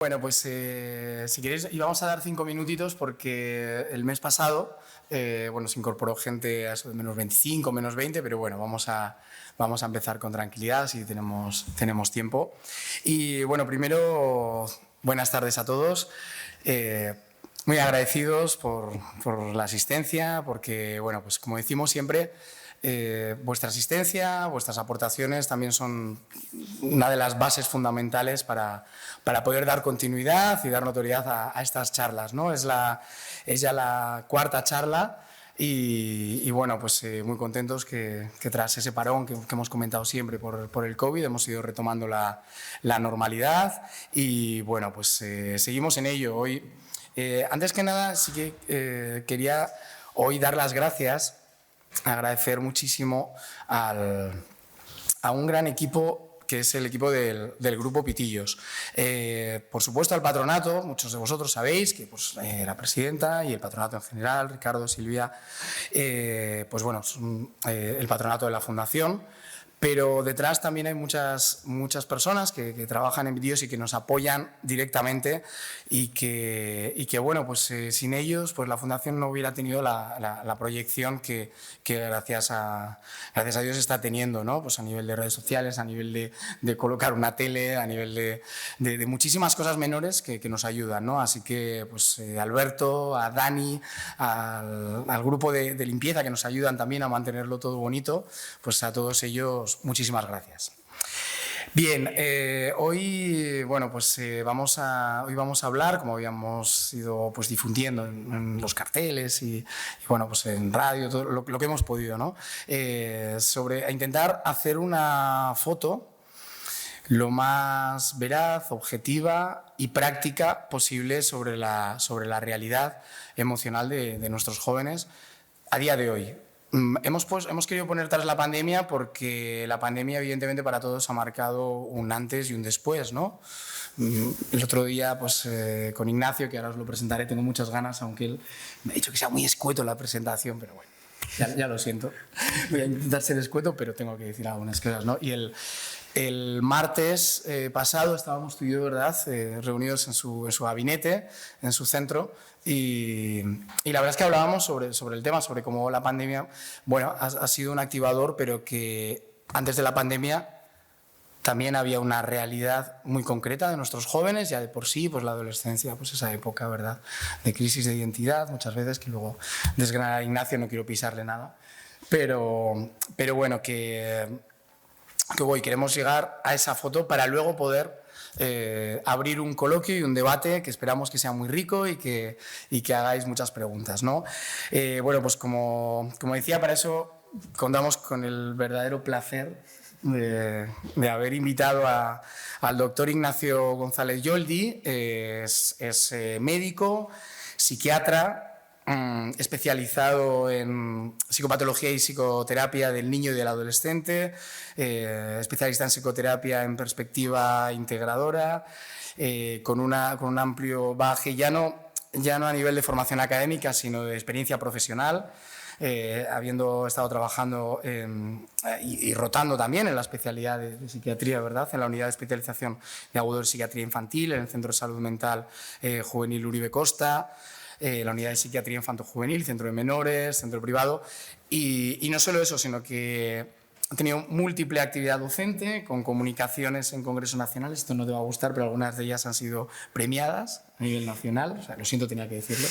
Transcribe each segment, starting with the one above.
Bueno, pues si queréis, íbamos a dar 5 minutitos porque el mes pasado se incorporó gente a eso de menos 25, menos 20, pero bueno, vamos a empezar con tranquilidad si tenemos tiempo. Y bueno, primero, buenas tardes a todos. Muy agradecidos por la asistencia, porque, bueno, pues como decimos siempre, vuestra asistencia, vuestras aportaciones también son una de las bases fundamentales para poder dar continuidad y dar notoriedad a estas charlas, ¿no? Es ya la cuarta charla y bueno, pues muy contentos que tras ese parón que hemos comentado siempre por el COVID hemos ido retomando la normalidad y bueno, pues seguimos en ello. Hoy, antes que nada, sí que quería hoy dar las gracias, agradecer muchísimo a un gran equipo que es el equipo del Grupo Pitillos. Por supuesto al patronato, muchos de vosotros sabéis que pues, la presidenta y el patronato en general, Ricardo, Silvia, pues bueno, son el patronato de la fundación. Pero detrás también hay muchas personas que trabajan en Pitillos y que nos apoyan directamente y que bueno, pues sin ellos pues la Fundación no hubiera tenido la proyección que gracias a Dios está teniendo, ¿no? Pues a nivel de redes sociales, a nivel de colocar una tele, a nivel de muchísimas cosas menores que nos ayudan, ¿no? Así que pues a Alberto, a Dani, al grupo de limpieza que nos ayudan también a mantenerlo todo bonito, pues a todos ellos muchísimas gracias. Bien, hoy, bueno, pues, hoy vamos a hablar, como habíamos ido pues, difundiendo en los carteles y bueno, pues en radio, todo lo que hemos podido, ¿no? Sobre intentar hacer una foto lo más veraz, objetiva y práctica posible sobre la realidad emocional de nuestros jóvenes a día de hoy. Hemos querido poner tras la pandemia porque la pandemia evidentemente para todos ha marcado un antes y un después, ¿no? El otro día pues con Ignacio, que ahora os lo presentaré, tengo muchas ganas, aunque él me ha dicho que sea muy escueto la presentación, pero bueno, ya lo siento. Voy a intentar ser escueto, pero tengo que decir algunas cosas, ¿no? Y el martes pasado estábamos tú y yo, ¿verdad?, reunidos en su gabinete, en su centro, y la verdad es que hablábamos sobre el tema, sobre cómo la pandemia, bueno, ha sido un activador, pero que antes de la pandemia también había una realidad muy concreta de nuestros jóvenes, ya de por sí, pues la adolescencia, pues esa época, ¿verdad?, de crisis de identidad, muchas veces, que luego desgrana a Ignacio, no quiero pisarle nada, pero bueno, que hoy queremos llegar a esa foto para luego poder abrir un coloquio y un debate que esperamos que sea muy rico y que hagáis muchas preguntas, ¿no? Bueno, pues como decía, para eso contamos con el verdadero placer de haber invitado al doctor Ignacio González Yoldi. Es médico, psiquiatra, especializado en psicopatología y psicoterapia del niño y del adolescente, especialista en psicoterapia en perspectiva integradora, con un amplio bagaje ya no a nivel de formación académica, sino de experiencia profesional, habiendo estado trabajando y rotando también en la especialidad de psiquiatría, ¿verdad?, en la unidad de especialización de agudo de psiquiatría infantil, en el Centro de Salud Mental Juvenil Uribe Costa, la unidad de psiquiatría infanto-juvenil, centro de menores, centro privado, y no solo eso, sino que ha tenido múltiple actividad docente, con comunicaciones en congresos nacionales. Esto no te va a gustar, pero algunas de ellas han sido premiadas a nivel nacional, o sea, lo siento, tenía que decirlo.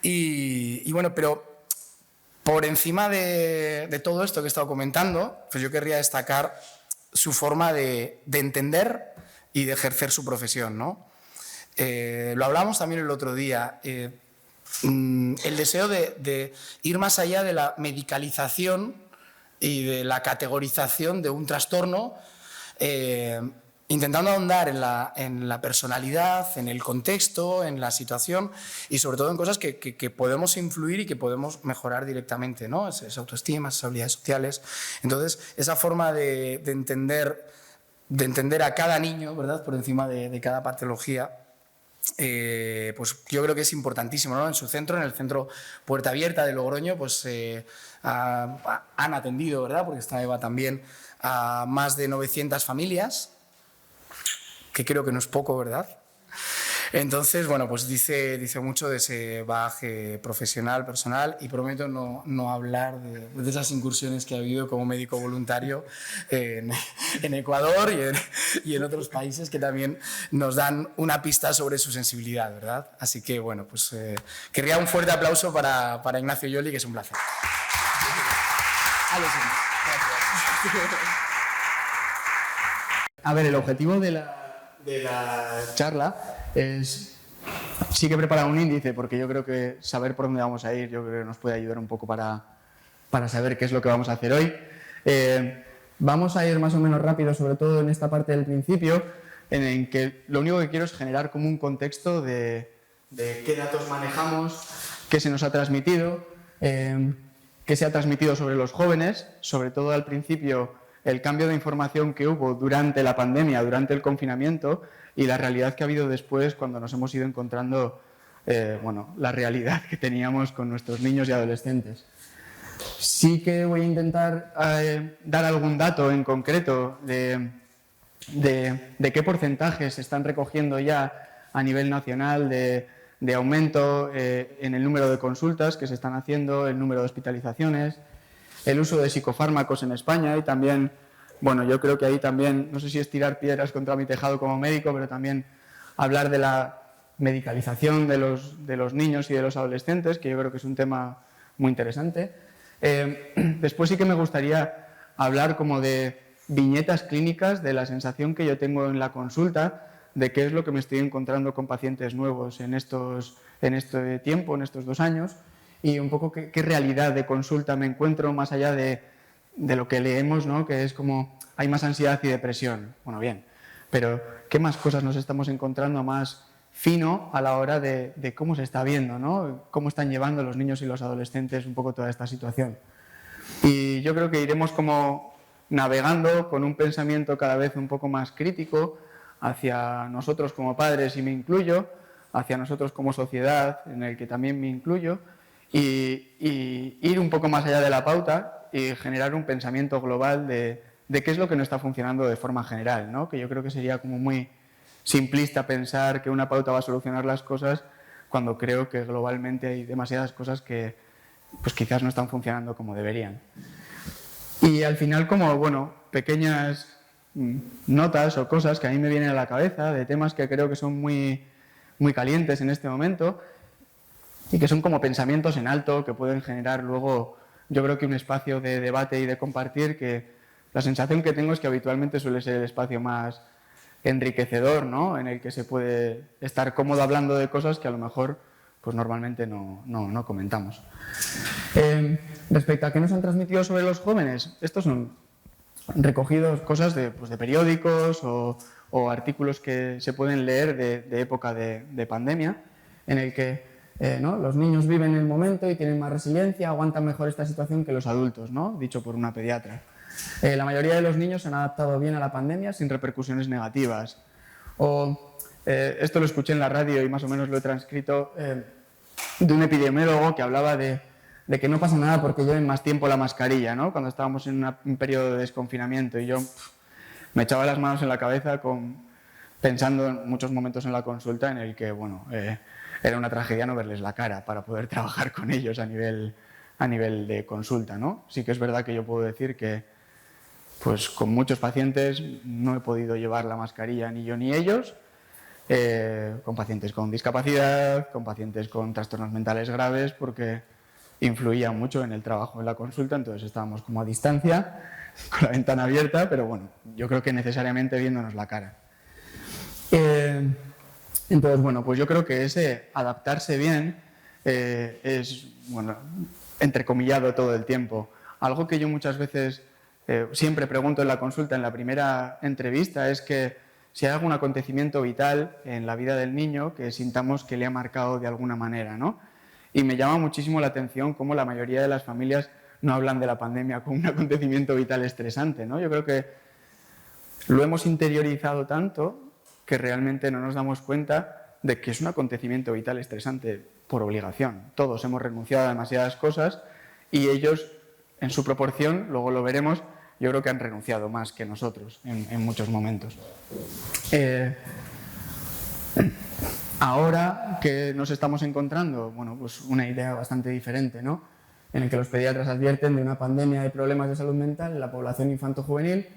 Y bueno, pero por encima de todo esto que he estado comentando, pues yo querría destacar su forma de entender y de ejercer su profesión, ¿no? Lo hablamos también el otro día, el deseo de ir más allá de la medicalización y de la categorización de un trastorno, intentando ahondar en la personalidad, en el contexto, en la situación y sobre todo en cosas que podemos influir y que podemos mejorar directamente, ¿no? Esa autoestima, esas habilidades sociales. Entonces, esa forma de entender a cada niño, ¿verdad?, por encima de cada patología, pues yo creo que es importantísimo, ¿no? En su centro, en el centro Puerta Abierta de Logroño, pues han atendido, ¿verdad?, porque está Eva también, a más de 900 familias que creo que no es poco, ¿verdad? Entonces, bueno, pues dice mucho de ese bagaje profesional, personal, y prometo no hablar de esas incursiones que ha habido como médico voluntario en Ecuador y en otros países que también nos dan una pista sobre su sensibilidad, ¿verdad? Así que, bueno, pues querría un fuerte aplauso para Ignacio Yoli, que es un placer. A ver, el objetivo de la charla es... Sí que he preparado un índice porque yo creo que saber por dónde vamos a ir, yo creo que nos puede ayudar un poco para saber qué es lo que vamos a hacer hoy. Vamos a ir más o menos rápido, sobre todo en esta parte del principio, en que lo único que quiero es generar como un contexto de qué datos manejamos, qué se nos ha transmitido, qué se ha transmitido sobre los jóvenes, sobre todo al principio el cambio de información que hubo durante la pandemia, durante el confinamiento, y la realidad que ha habido después cuando nos hemos ido encontrando la realidad que teníamos con nuestros niños y adolescentes. Sí que voy a intentar dar algún dato en concreto de qué porcentajes se están recogiendo ya a nivel nacional de aumento en el número de consultas que se están haciendo, el número de hospitalizaciones, el uso de psicofármacos en España y también, bueno, yo creo que ahí también, no sé si es tirar piedras contra mi tejado como médico, pero también hablar de la medicalización de los niños y de los adolescentes, que yo creo que es un tema muy interesante. Después sí que me gustaría hablar como de viñetas clínicas, de la sensación que yo tengo en la consulta, de qué es lo que me estoy encontrando con pacientes nuevos en este tiempo, en estos 2 años, y un poco qué realidad de consulta me encuentro más allá de lo que leemos, ¿no? Que es como hay más ansiedad y depresión. Bueno, bien, pero ¿qué más cosas nos estamos encontrando más fino a la hora de cómo se está viendo, ¿no? Cómo están llevando los niños y los adolescentes un poco toda esta situación. Y yo creo que iremos como navegando con un pensamiento cada vez un poco más crítico hacia nosotros como padres, y me incluyo, hacia nosotros como sociedad, en el que también me incluyo, y ir un poco más allá de la pauta y generar un pensamiento global de qué es lo que no está funcionando de forma general, ¿no? Que yo creo que sería como muy simplista pensar que una pauta va a solucionar las cosas cuando creo que globalmente hay demasiadas cosas que pues quizás no están funcionando como deberían. Y al final, como, bueno, pequeñas notas o cosas que a mí me vienen a la cabeza de temas que creo que son muy, muy calientes en este momento y que son como pensamientos en alto que pueden generar luego, yo creo que un espacio de debate y de compartir que la sensación que tengo es que habitualmente suele ser el espacio más enriquecedor, ¿no? En el que se puede estar cómodo hablando de cosas que a lo mejor pues normalmente no comentamos. Respecto a qué nos han transmitido sobre los jóvenes, estos son recogidos cosas de periódicos o artículos que se pueden leer de época de pandemia, en el que ¿no? los niños viven el momento y tienen más resiliencia, aguantan mejor esta situación que los adultos, ¿no? Dicho por una pediatra. La mayoría de los niños se han adaptado bien a la pandemia sin repercusiones negativas. Esto lo escuché en la radio y más o menos lo he transcrito de un epidemiólogo que hablaba de que no pasa nada porque lleven más tiempo la mascarilla, ¿no? Cuando estábamos en un periodo de desconfinamiento, y yo me echaba las manos en la cabeza pensando en muchos momentos en la consulta en el que, bueno, era una tragedia no verles la cara para poder trabajar con ellos a nivel de consulta, ¿no? Sí que es verdad que yo puedo decir que pues con muchos pacientes no he podido llevar la mascarilla ni yo ni ellos, con pacientes con discapacidad, con pacientes con trastornos mentales graves, porque influía mucho en el trabajo en la consulta, entonces estábamos como a distancia, con la ventana abierta, pero bueno, yo creo que necesariamente viéndonos la cara. Entonces, bueno, pues yo creo que ese adaptarse bien es, bueno, entrecomillado todo el tiempo. Algo que yo muchas veces siempre pregunto en la consulta, en la primera entrevista, es que si hay algún acontecimiento vital en la vida del niño que sintamos que le ha marcado de alguna manera, ¿no? Y me llama muchísimo la atención cómo la mayoría de las familias no hablan de la pandemia como un acontecimiento vital estresante, ¿no? Yo creo que lo hemos interiorizado tanto que realmente no nos damos cuenta de que es un acontecimiento vital estresante por obligación. Todos hemos renunciado a demasiadas cosas y ellos, en su proporción, luego lo veremos, yo creo que han renunciado más que nosotros en muchos momentos. Ahora que nos estamos encontrando, bueno, pues una idea bastante diferente, ¿no? En el que los pediatras advierten de una pandemia de problemas de salud mental en la población infanto-juvenil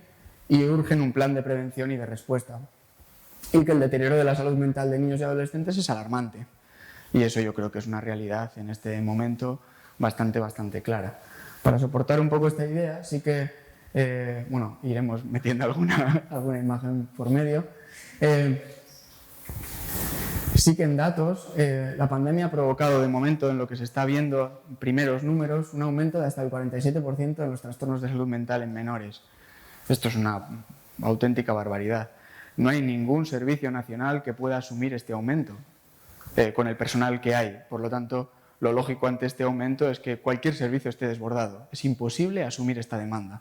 y urgen un plan de prevención y de respuesta. Y que el deterioro de la salud mental de niños y adolescentes es alarmante. Y eso yo creo que es una realidad en este momento bastante clara. Para soportar un poco esta idea, sí que, bueno, iremos metiendo alguna imagen por medio. Sí que en datos, la pandemia ha provocado de momento, en lo que se está viendo, primeros números, un aumento de hasta el 47% en los trastornos de salud mental en menores. Esto es una auténtica barbaridad. No hay ningún servicio nacional que pueda asumir este aumento con el personal que hay. Por lo tanto, lo lógico ante este aumento es que cualquier servicio esté desbordado. Es imposible asumir esta demanda.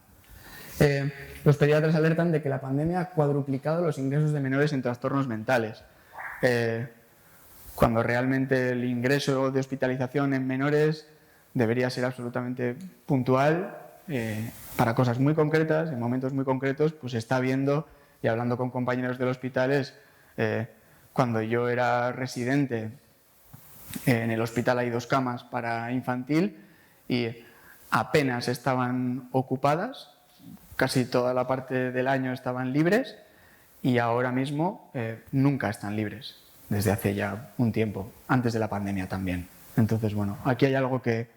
Los pediatras alertan de que la pandemia ha cuadruplicado los ingresos de menores en trastornos mentales. Cuando realmente el ingreso de hospitalización en menores debería ser absolutamente puntual, para cosas muy concretas, en momentos muy concretos, pues se está viendo, y hablando con compañeros del hospital, cuando yo era residente, en el hospital hay 2 camas para infantil y apenas estaban ocupadas, casi toda la parte del año estaban libres y ahora mismo nunca están libres, desde hace ya un tiempo, antes de la pandemia también. Entonces, bueno, aquí hay algo que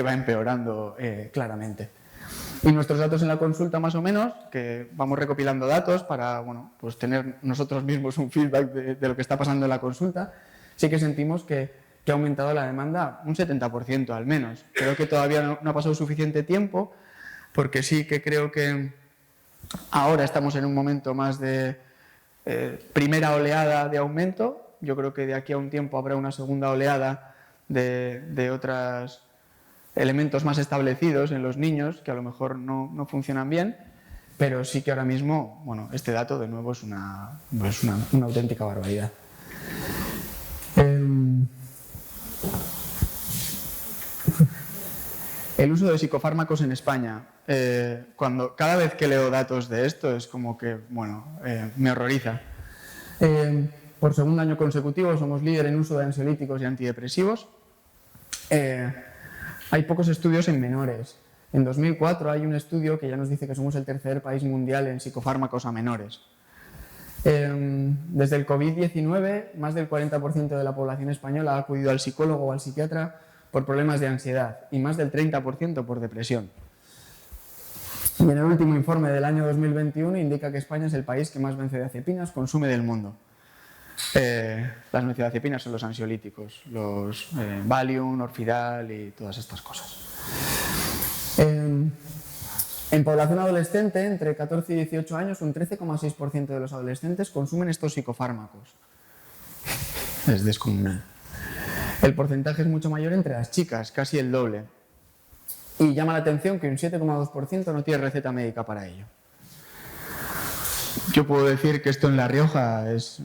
va empeorando claramente. Y nuestros datos en la consulta, más o menos, que vamos recopilando datos para, bueno, pues tener nosotros mismos un feedback de lo que está pasando en la consulta, sí que sentimos que ha aumentado la demanda un 70% al menos. Creo que todavía no ha pasado suficiente tiempo, porque sí que creo que ahora estamos en un momento más de primera oleada de aumento. Yo creo que de aquí a un tiempo habrá una segunda oleada de otros elementos más establecidos en los niños que a lo mejor no funcionan bien, pero sí que ahora mismo, bueno, este dato de nuevo es una auténtica barbaridad. El uso de psicofármacos en España. Cada vez que leo datos de esto es como que, bueno, me horroriza. Por segundo año consecutivo somos líder en uso de ansiolíticos y antidepresivos. Hay pocos estudios en menores. En 2004 hay un estudio que ya nos dice que somos el tercer país mundial en psicofármacos a menores. Desde el COVID-19, más del 40% de la población española ha acudido al psicólogo o al psiquiatra por problemas de ansiedad y más del 30% por depresión. Y en el último informe del año 2021 indica que España es el país que más benzodiazepinas consume del mundo. Las benzodiazepinas son los ansiolíticos, los Valium, Orfidal y todas estas cosas. En población adolescente, entre 14 y 18 años, un 13,6% de los adolescentes consumen estos psicofármacos. Es descomunal. El porcentaje es mucho mayor entre las chicas, casi el doble. Y llama la atención que un 7,2% no tiene receta médica para ello. Yo puedo decir que esto en La Rioja es...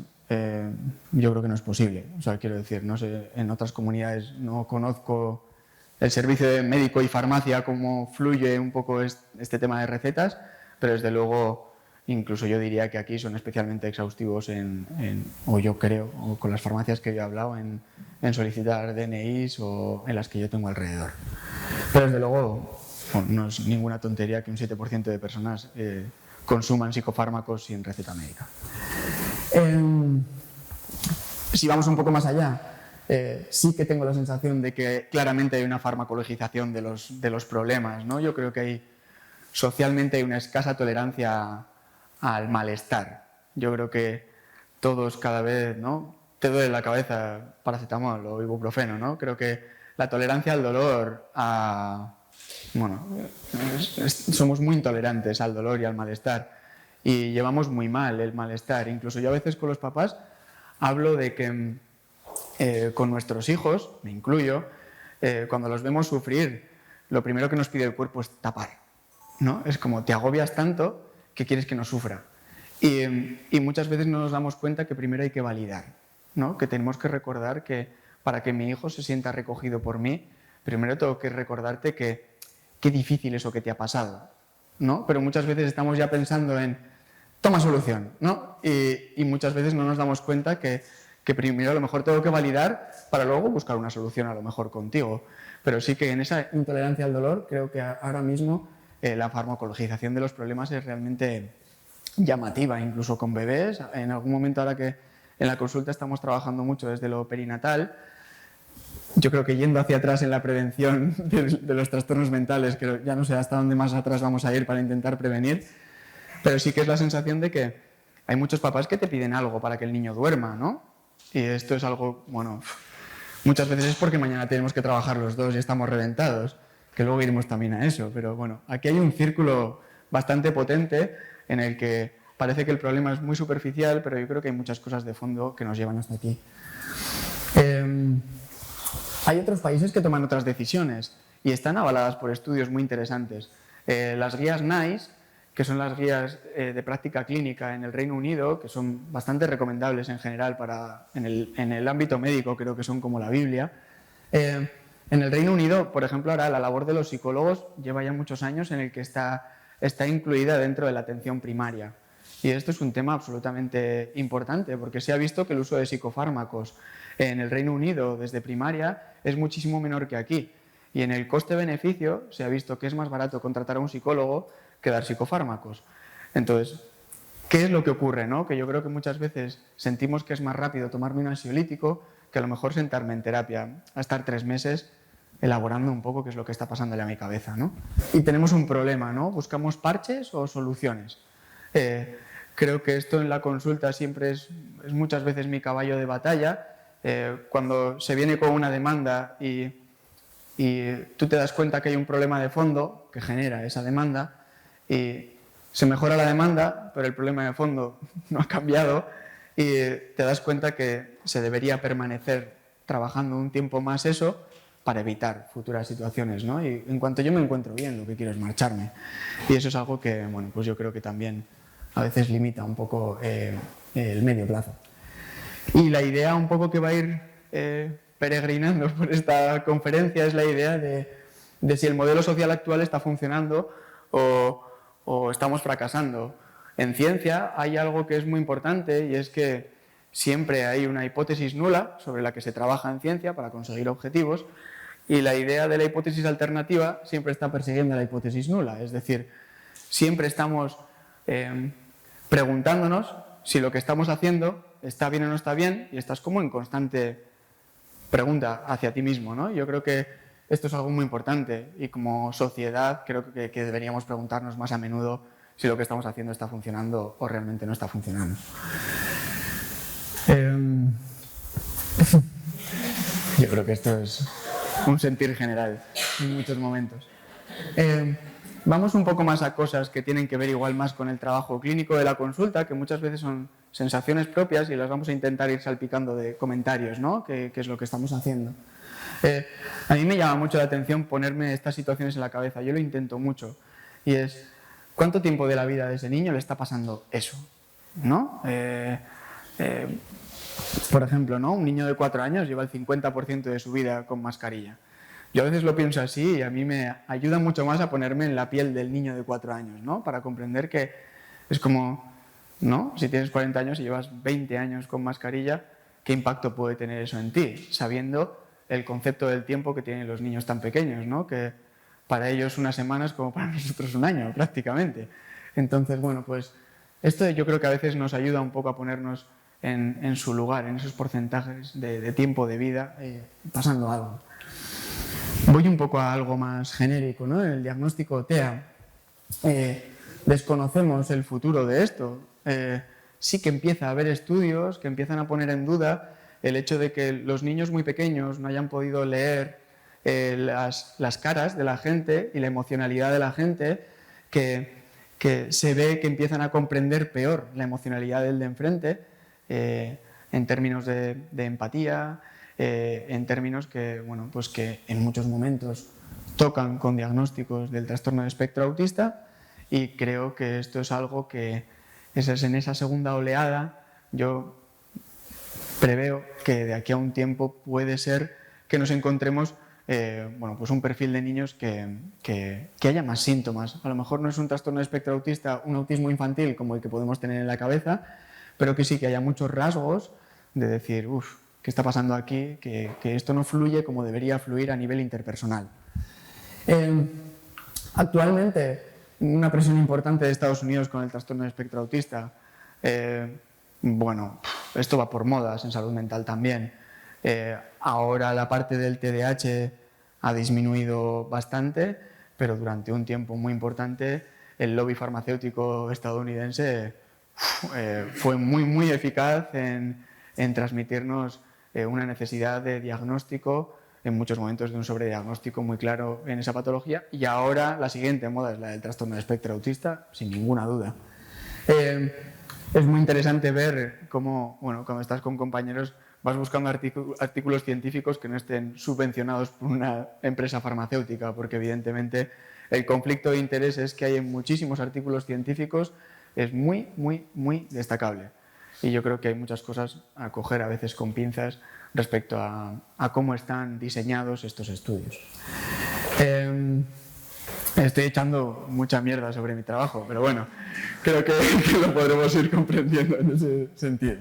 yo creo que no es posible. O sea, quiero decir, no sé, en otras comunidades no conozco el servicio de médico y farmacia, cómo fluye un poco este tema de recetas, pero desde luego, incluso yo diría que aquí son especialmente exhaustivos o yo creo, o con las farmacias que yo he hablado, en solicitar DNIs o en las que yo tengo alrededor. Pero desde luego, bueno, no es ninguna tontería que un 7% de personas consuman psicofármacos sin receta médica. Si vamos un poco más allá, sí que tengo la sensación de que claramente hay una farmacologización de los problemas, ¿no? Yo creo que socialmente hay una escasa tolerancia al malestar. Yo creo que todos cada vez, ¿no? Te duele la cabeza, paracetamol o ibuprofeno, ¿no? Creo que la tolerancia al dolor, bueno, somos muy intolerantes al dolor y al malestar y llevamos muy mal el malestar. Incluso yo a veces con los papás hablo de que con nuestros hijos, me incluyo, cuando los vemos sufrir, lo primero que nos pide el cuerpo es tapar, ¿no? Es como te agobias tanto que quieres que no sufra. Y muchas veces no nos damos cuenta que primero hay que validar, ¿no? Que tenemos que recordar que para que mi hijo se sienta recogido por mí, primero tengo que recordarte que qué difícil eso que te ha pasado, ¿no? Pero muchas veces estamos ya pensando en toma solución, ¿no? Y muchas veces no nos damos cuenta que primero a lo mejor tengo que validar para luego buscar una solución a lo mejor contigo. Pero sí que en esa intolerancia al dolor creo que ahora mismo la farmacologización de los problemas es realmente llamativa, incluso con bebés. En algún momento, ahora que en la consulta estamos trabajando mucho desde lo perinatal, yo creo que yendo hacia atrás en la prevención de los trastornos mentales, que ya no sé hasta dónde más atrás vamos a ir para intentar prevenir, pero sí que es la sensación de que hay muchos papás que te piden algo para que el niño duerma, ¿no? Y esto es algo, bueno, muchas veces es porque mañana tenemos que trabajar los dos y estamos reventados, que luego iremos también a eso, pero bueno, aquí hay un círculo bastante potente en el que parece que el problema es muy superficial, pero yo creo que hay muchas cosas de fondo que nos llevan hasta aquí. Hay otros países que toman otras decisiones y están avaladas por estudios muy interesantes. Las guías NICE, que son las guías de práctica clínica en el Reino Unido, que son bastante recomendables en general en el ámbito médico, creo que son como la Biblia. En el Reino Unido, por ejemplo, ahora la labor de los psicólogos lleva ya muchos años en el que está incluida dentro de la atención primaria. Y esto es un tema absolutamente importante, porque se ha visto que el uso de psicofármacos en el Reino Unido desde primaria es muchísimo menor que aquí. Y en el coste-beneficio se ha visto que es más barato contratar a un psicólogo que dar psicofármacos. Entonces, ¿qué es lo que ocurre, no? Que yo creo que muchas veces sentimos que es más rápido tomarme un ansiolítico que a lo mejor sentarme en terapia a estar 3 meses elaborando un poco qué es lo que está pasándole a mi cabeza, ¿no? Y tenemos un problema, ¿no? ¿Buscamos parches o soluciones? Creo que esto en la consulta siempre es muchas veces mi caballo de batalla. Cuando se viene con una demanda y tú te das cuenta que hay un problema de fondo que genera esa demanda y se mejora la demanda, pero el problema de fondo no ha cambiado y te das cuenta que se debería permanecer trabajando un tiempo más eso para evitar futuras situaciones, ¿no? Y en cuanto yo me encuentro bien, lo que quiero es marcharme. Y eso es algo que, bueno, pues yo creo que también a veces limita un poco el medio plazo. Y la idea un poco que va a ir peregrinando por esta conferencia es la idea de si el modelo social actual está funcionando o estamos fracasando. En ciencia hay algo que es muy importante y es que siempre hay una hipótesis nula sobre la que se trabaja en ciencia para conseguir objetivos y la idea de la hipótesis alternativa siempre está persiguiendo la hipótesis nula. Es decir, siempre estamos preguntándonos si lo que estamos haciendo está bien o no está bien y estás como en constante pregunta hacia ti mismo, ¿no? Yo creo que esto es algo muy importante y como sociedad creo que deberíamos preguntarnos más a menudo si lo que estamos haciendo está funcionando o realmente no está funcionando. Yo creo que esto es un sentir general en muchos momentos. Vamos un poco más a cosas que tienen que ver igual más con el trabajo clínico de la consulta, que muchas veces son sensaciones propias y las vamos a intentar ir salpicando de comentarios, ¿no? ¿Qué es lo que estamos haciendo? A mí me llama mucho la atención ponerme estas situaciones en la cabeza, yo lo intento mucho, y es, ¿cuánto tiempo de la vida de ese niño le está pasando eso? ¿No? Por ejemplo, ¿no? Un niño de 4 años lleva el 50% de su vida con mascarilla. Yo a veces lo pienso así y a mí me ayuda mucho más a ponerme en la piel del niño de 4 años, ¿no? Para comprender que es como, ¿no? Si tienes 40 años y llevas 20 años con mascarilla, ¿qué impacto puede tener eso en ti? Sabiendo el concepto del tiempo que tienen los niños tan pequeños, ¿no? Que para ellos una semana es como para nosotros un año, prácticamente. Entonces, bueno, pues esto yo creo que a veces nos ayuda un poco a ponernos en su lugar, en esos porcentajes de tiempo de vida, pasando algo. Voy un poco a algo más genérico, ¿no? El diagnóstico TEA. Desconocemos el futuro de esto. Sí que empieza a haber estudios que empiezan a poner en duda el hecho de que los niños muy pequeños no hayan podido leer las caras de la gente y la emocionalidad de la gente, que se ve que empiezan a comprender peor la emocionalidad del de enfrente en términos de empatía, en términos que, bueno, pues que en muchos momentos tocan con diagnósticos del trastorno de espectro autista, y creo que esto es algo que en esa segunda oleada yo preveo que de aquí a un tiempo puede ser que nos encontremos bueno, pues un perfil de niños que haya más síntomas. A lo mejor no es un trastorno de espectro autista, un autismo infantil como el que podemos tener en la cabeza, pero que sí que haya muchos rasgos de decir, uff, ¿qué está pasando aquí? Que esto no fluye como debería fluir a nivel interpersonal. Actualmente, una presión importante de Estados Unidos con el trastorno de espectro autista. Bueno, esto va por modas en salud mental también. Ahora la parte del TDAH ha disminuido bastante, pero durante un tiempo muy importante el lobby farmacéutico estadounidense fue muy eficaz en transmitirnos una necesidad de diagnóstico, en muchos momentos de un sobrediagnóstico muy claro en esa patología, y ahora la siguiente moda es la del trastorno de espectro autista, sin ninguna duda. Es muy interesante ver cómo, bueno, cuando estás con compañeros vas buscando artículos científicos que no estén subvencionados por una empresa farmacéutica, porque evidentemente el conflicto de intereses que hay en muchísimos artículos científicos es muy destacable. Y yo creo que hay muchas cosas a coger a veces con pinzas respecto a cómo están diseñados estos estudios. Estoy echando mucha mierda sobre mi trabajo, pero bueno, creo que lo podremos ir comprendiendo en ese sentido.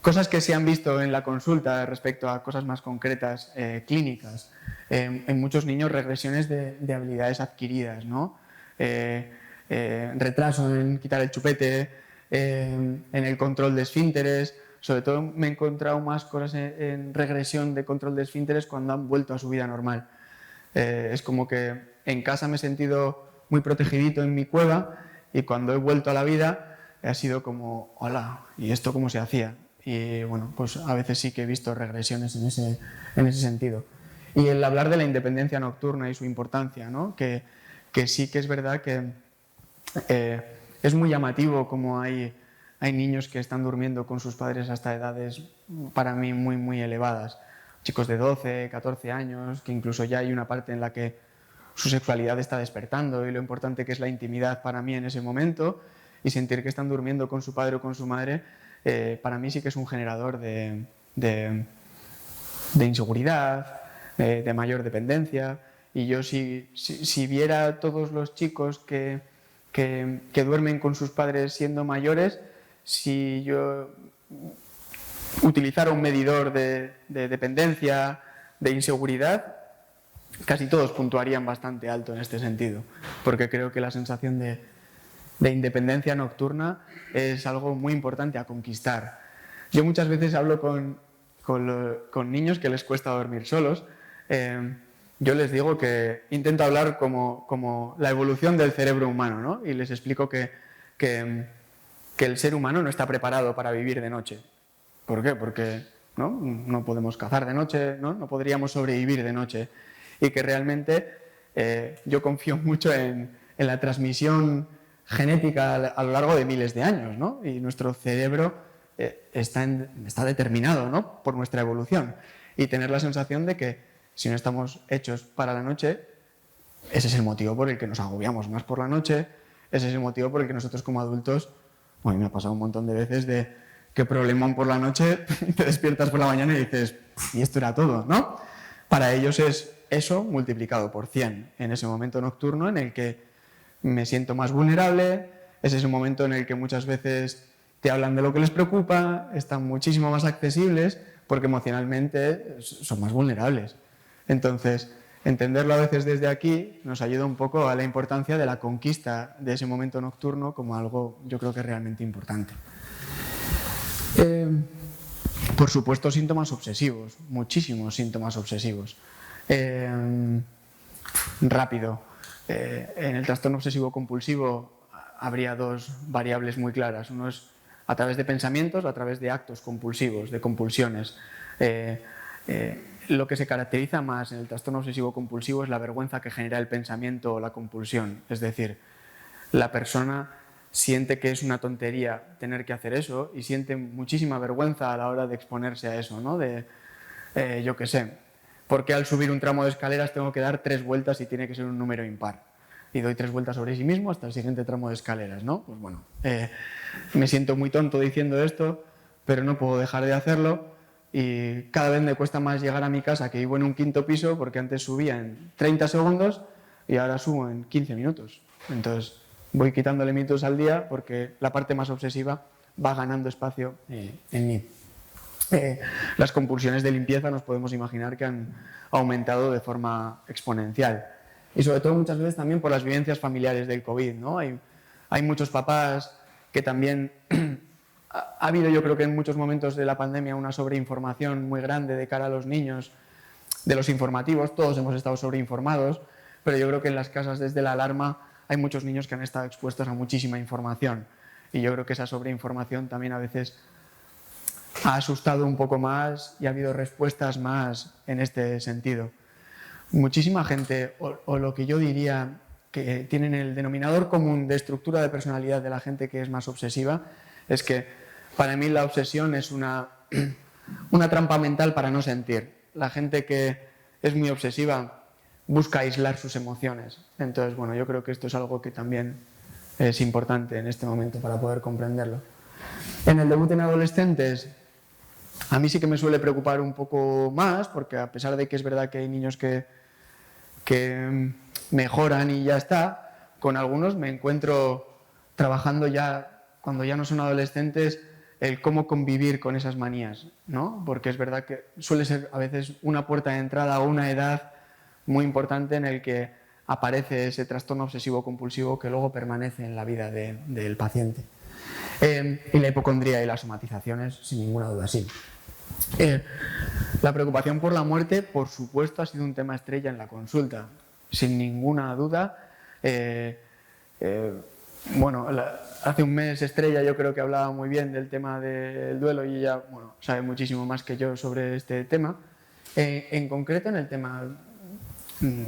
Cosas que se han visto en la consulta respecto a cosas más concretas, clínicas. En muchos niños regresiones de habilidades adquiridas, ¿no? Retraso en quitar el chupete, en el control de esfínteres. Sobre todo me he encontrado más cosas en regresión de control de esfínteres cuando han vuelto a su vida normal. Es como que en casa me he sentido muy protegidito en mi cueva y cuando he vuelto a la vida ha sido como, hola, ¿y esto cómo se hacía? Y bueno, pues a veces sí que he visto regresiones en ese sentido. Y el hablar de la independencia nocturna y su importancia, ¿no? Que sí que es verdad que es muy llamativo como hay niños que están durmiendo con sus padres hasta edades para mí muy elevadas. Chicos de 12, 14 años, que incluso ya hay una parte en la que su sexualidad está despertando y lo importante que es la intimidad para mí en ese momento, y sentir que están durmiendo con su padre o con su madre, para mí sí que es un generador de inseguridad, de mayor dependencia. Y yo si viera a todos los chicos que duermen con sus padres siendo mayores, si yo utilizara un medidor de dependencia, de inseguridad, casi todos puntuarían bastante alto en este sentido, porque creo que la sensación de independencia nocturna es algo muy importante a conquistar. Yo muchas veces hablo con niños que les cuesta dormir solos. Yo les digo que intento hablar como la evolución del cerebro humano, ¿no? Y les explico que el ser humano no está preparado para vivir de noche. ¿Por qué? Porque no podemos cazar de noche, no podríamos sobrevivir de noche. Y que realmente yo confío mucho en la transmisión genética a lo largo de miles de años, ¿no? Y nuestro cerebro está determinado, ¿no?, por nuestra evolución. Y tener la sensación de que si no estamos hechos para la noche, ese es el motivo por el que nos agobiamos más por la noche, ese es el motivo por el que nosotros como adultos, bueno, me ha pasado un montón de veces de que problemón por la noche, te despiertas por la mañana y dices, y esto era todo, ¿no? Para ellos es eso multiplicado por 100 en ese momento nocturno en el que me siento más vulnerable, ese es un momento en el que muchas veces te hablan de lo que les preocupa, están muchísimo más accesibles porque emocionalmente son más vulnerables. Entonces, entenderlo a veces desde aquí nos ayuda un poco a la importancia de la conquista de ese momento nocturno como algo, yo creo que realmente importante. Por supuesto, síntomas obsesivos, muchísimos síntomas obsesivos. Rápido. En el trastorno obsesivo compulsivo habría dos variables muy claras. Uno es a través de pensamientos o a través de actos compulsivos, de compulsiones. Lo que se caracteriza más en el trastorno obsesivo compulsivo es la vergüenza que genera el pensamiento o la compulsión. Es decir, la persona siente que es una tontería tener que hacer eso y siente muchísima vergüenza a la hora de exponerse a eso, ¿no? Yo qué sé, porque al subir un tramo de escaleras tengo que dar 3 vueltas y tiene que ser un número impar. Y doy 3 vueltas sobre sí mismo hasta el siguiente tramo de escaleras, ¿no? Pues bueno, me siento muy tonto diciendo esto, pero no puedo dejar de hacerlo y cada vez me cuesta más llegar a mi casa, que vivo en un 5.º piso, porque antes subía en 30 segundos y ahora subo en 15 minutos. Entonces voy quitándole minutos al día porque la parte más obsesiva va ganando espacio en mí. Las compulsiones de limpieza nos podemos imaginar que han aumentado de forma exponencial. Y sobre todo muchas veces también por las vivencias familiares del COVID, ¿no? Hay muchos papás que también... Ha habido, yo creo que en muchos momentos de la pandemia, una sobreinformación muy grande de cara a los niños, de los informativos. Todos hemos estado sobreinformados, pero yo creo que en las casas desde la alarma hay muchos niños que han estado expuestos a muchísima información. Y yo creo que esa sobreinformación también a veces ha asustado un poco más y ha habido respuestas más en este sentido. Muchísima gente, o lo que yo diría que tienen el denominador común de estructura de personalidad de la gente que es más obsesiva, es que para mí la obsesión es una trampa mental para no sentir. La gente que es muy obsesiva busca aislar sus emociones. Entonces, bueno, yo creo que esto es algo que también es importante en este momento para poder comprenderlo. En el debut en adolescentes, a mí sí que me suele preocupar un poco más, porque a pesar de que es verdad que hay niños que mejoran y ya está, con algunos me encuentro trabajando ya, cuando ya no son adolescentes, el cómo convivir con esas manías, ¿no? Porque es verdad que suele ser a veces una puerta de entrada a una edad muy importante en el que aparece ese trastorno obsesivo-compulsivo que luego permanece en la vida del paciente. Y la hipocondría y las somatizaciones, sin ninguna duda, sí. La preocupación por la muerte, por supuesto, ha sido un tema estrella en la consulta, sin ninguna duda. Bueno, hace un mes Estrella yo creo que hablaba muy bien del tema del duelo y ella, bueno, sabe muchísimo más que yo sobre este tema. En concreto en el tema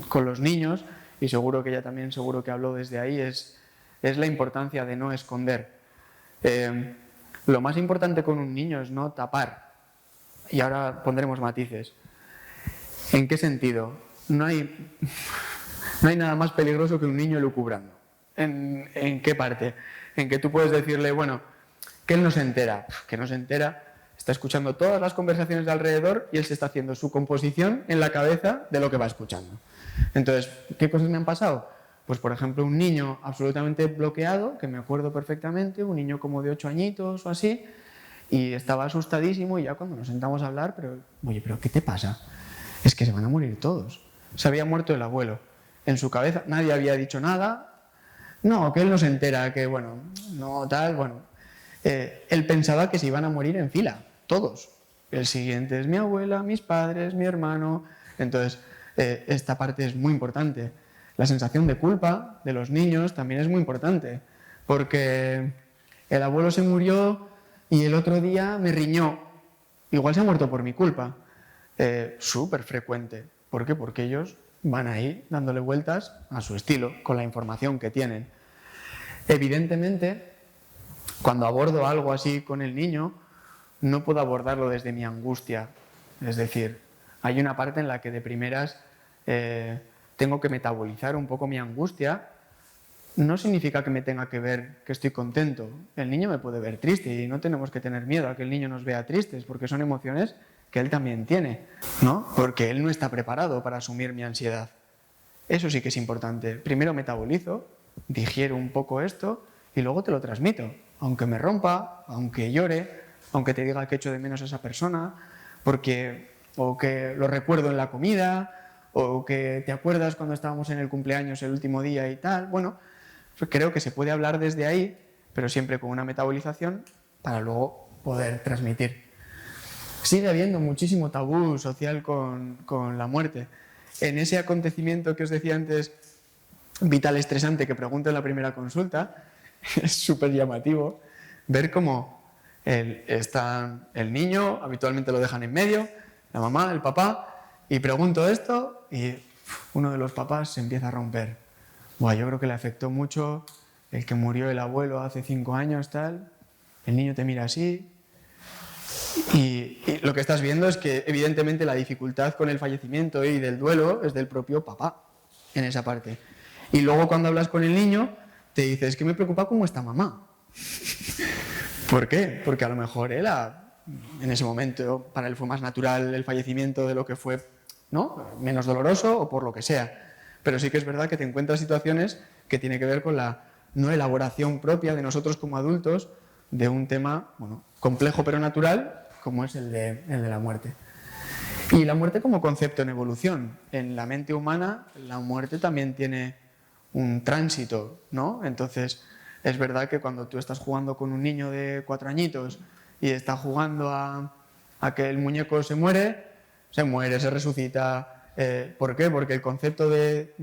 con los niños, y seguro que ella también seguro que habló desde ahí, es la importancia de no esconder. Lo más importante con un niño es no tapar. Y ahora pondremos matices. ¿En qué sentido? No hay nada más peligroso que un niño elucubrando. ¿En qué parte? En que tú puedes decirle, bueno, que él no se entera. Que no se entera, está escuchando todas las conversaciones de alrededor y él se está haciendo su composición en la cabeza de lo que va escuchando. Entonces, ¿qué cosas me han pasado? Pues, por ejemplo, un niño absolutamente bloqueado, que me acuerdo perfectamente, un niño como de 8 añitos o así, y estaba asustadísimo y ya cuando nos sentamos a hablar, oye, ¿pero qué te pasa? Es que se van a morir todos. Se había muerto el abuelo. En su cabeza nadie había dicho nada. No, que él no se entera, que bueno, no tal, bueno. Él pensaba que se iban a morir en fila, todos. El siguiente es mi abuela, mis padres, mi hermano. Entonces, esta parte es muy importante. La sensación de culpa de los niños también es muy importante, porque el abuelo se murió y el otro día me riñó. Igual se ha muerto por mi culpa. Súper frecuente. ¿Por qué? Porque ellos van ahí dándole vueltas a su estilo, con la información que tienen. Evidentemente, cuando abordo algo así con el niño, no puedo abordarlo desde mi angustia. Es decir, hay una parte en la que de primeras tengo que metabolizar un poco mi angustia. No significa que me tenga que ver que estoy contento. El niño me puede ver triste y no tenemos que tener miedo a que el niño nos vea tristes, porque son emociones que él también tiene, ¿no? Porque él no está preparado para asumir mi ansiedad. Eso sí que es importante. Primero metabolizo, digiero un poco esto y luego te lo transmito. Aunque me rompa, aunque llore, aunque te diga que echo de menos a esa persona, o que lo recuerdo en la comida, o que te acuerdas cuando estábamos en el cumpleaños el último día y tal. Bueno, pues creo que se puede hablar desde ahí, pero siempre con una metabolización para luego poder transmitir. Sigue habiendo muchísimo tabú social con la muerte. En ese acontecimiento que os decía antes, vital estresante, que pregunto en la primera consulta, es súper llamativo ver cómo está el niño, habitualmente lo dejan en medio, la mamá, el papá, y pregunto esto y uno de los papás se empieza a romper. Buah, yo creo que le afectó mucho el que murió el abuelo hace 5 años, tal. El niño te mira así. Y lo que estás viendo es que evidentemente la dificultad con el fallecimiento y del duelo es del propio papá en esa parte. Y luego cuando hablas con el niño te dice, es que me preocupa cómo está mamá. ¿Por qué? Porque a lo mejor él ha en ese momento para él fue más natural el fallecimiento de lo que fue, ¿no?, menos doloroso o por lo que sea. Pero sí que es verdad que te encuentras situaciones que tienen que ver con la no elaboración propia de nosotros como adultos de un tema, bueno, complejo pero natural, como es el de la muerte. Y la muerte como concepto en evolución. En la mente humana, la muerte también tiene un tránsito, ¿no? Entonces, es verdad que cuando tú estás jugando con un niño de 4 añitos y está jugando a que el muñeco se muere, se resucita. ¿Por qué? Porque el concepto de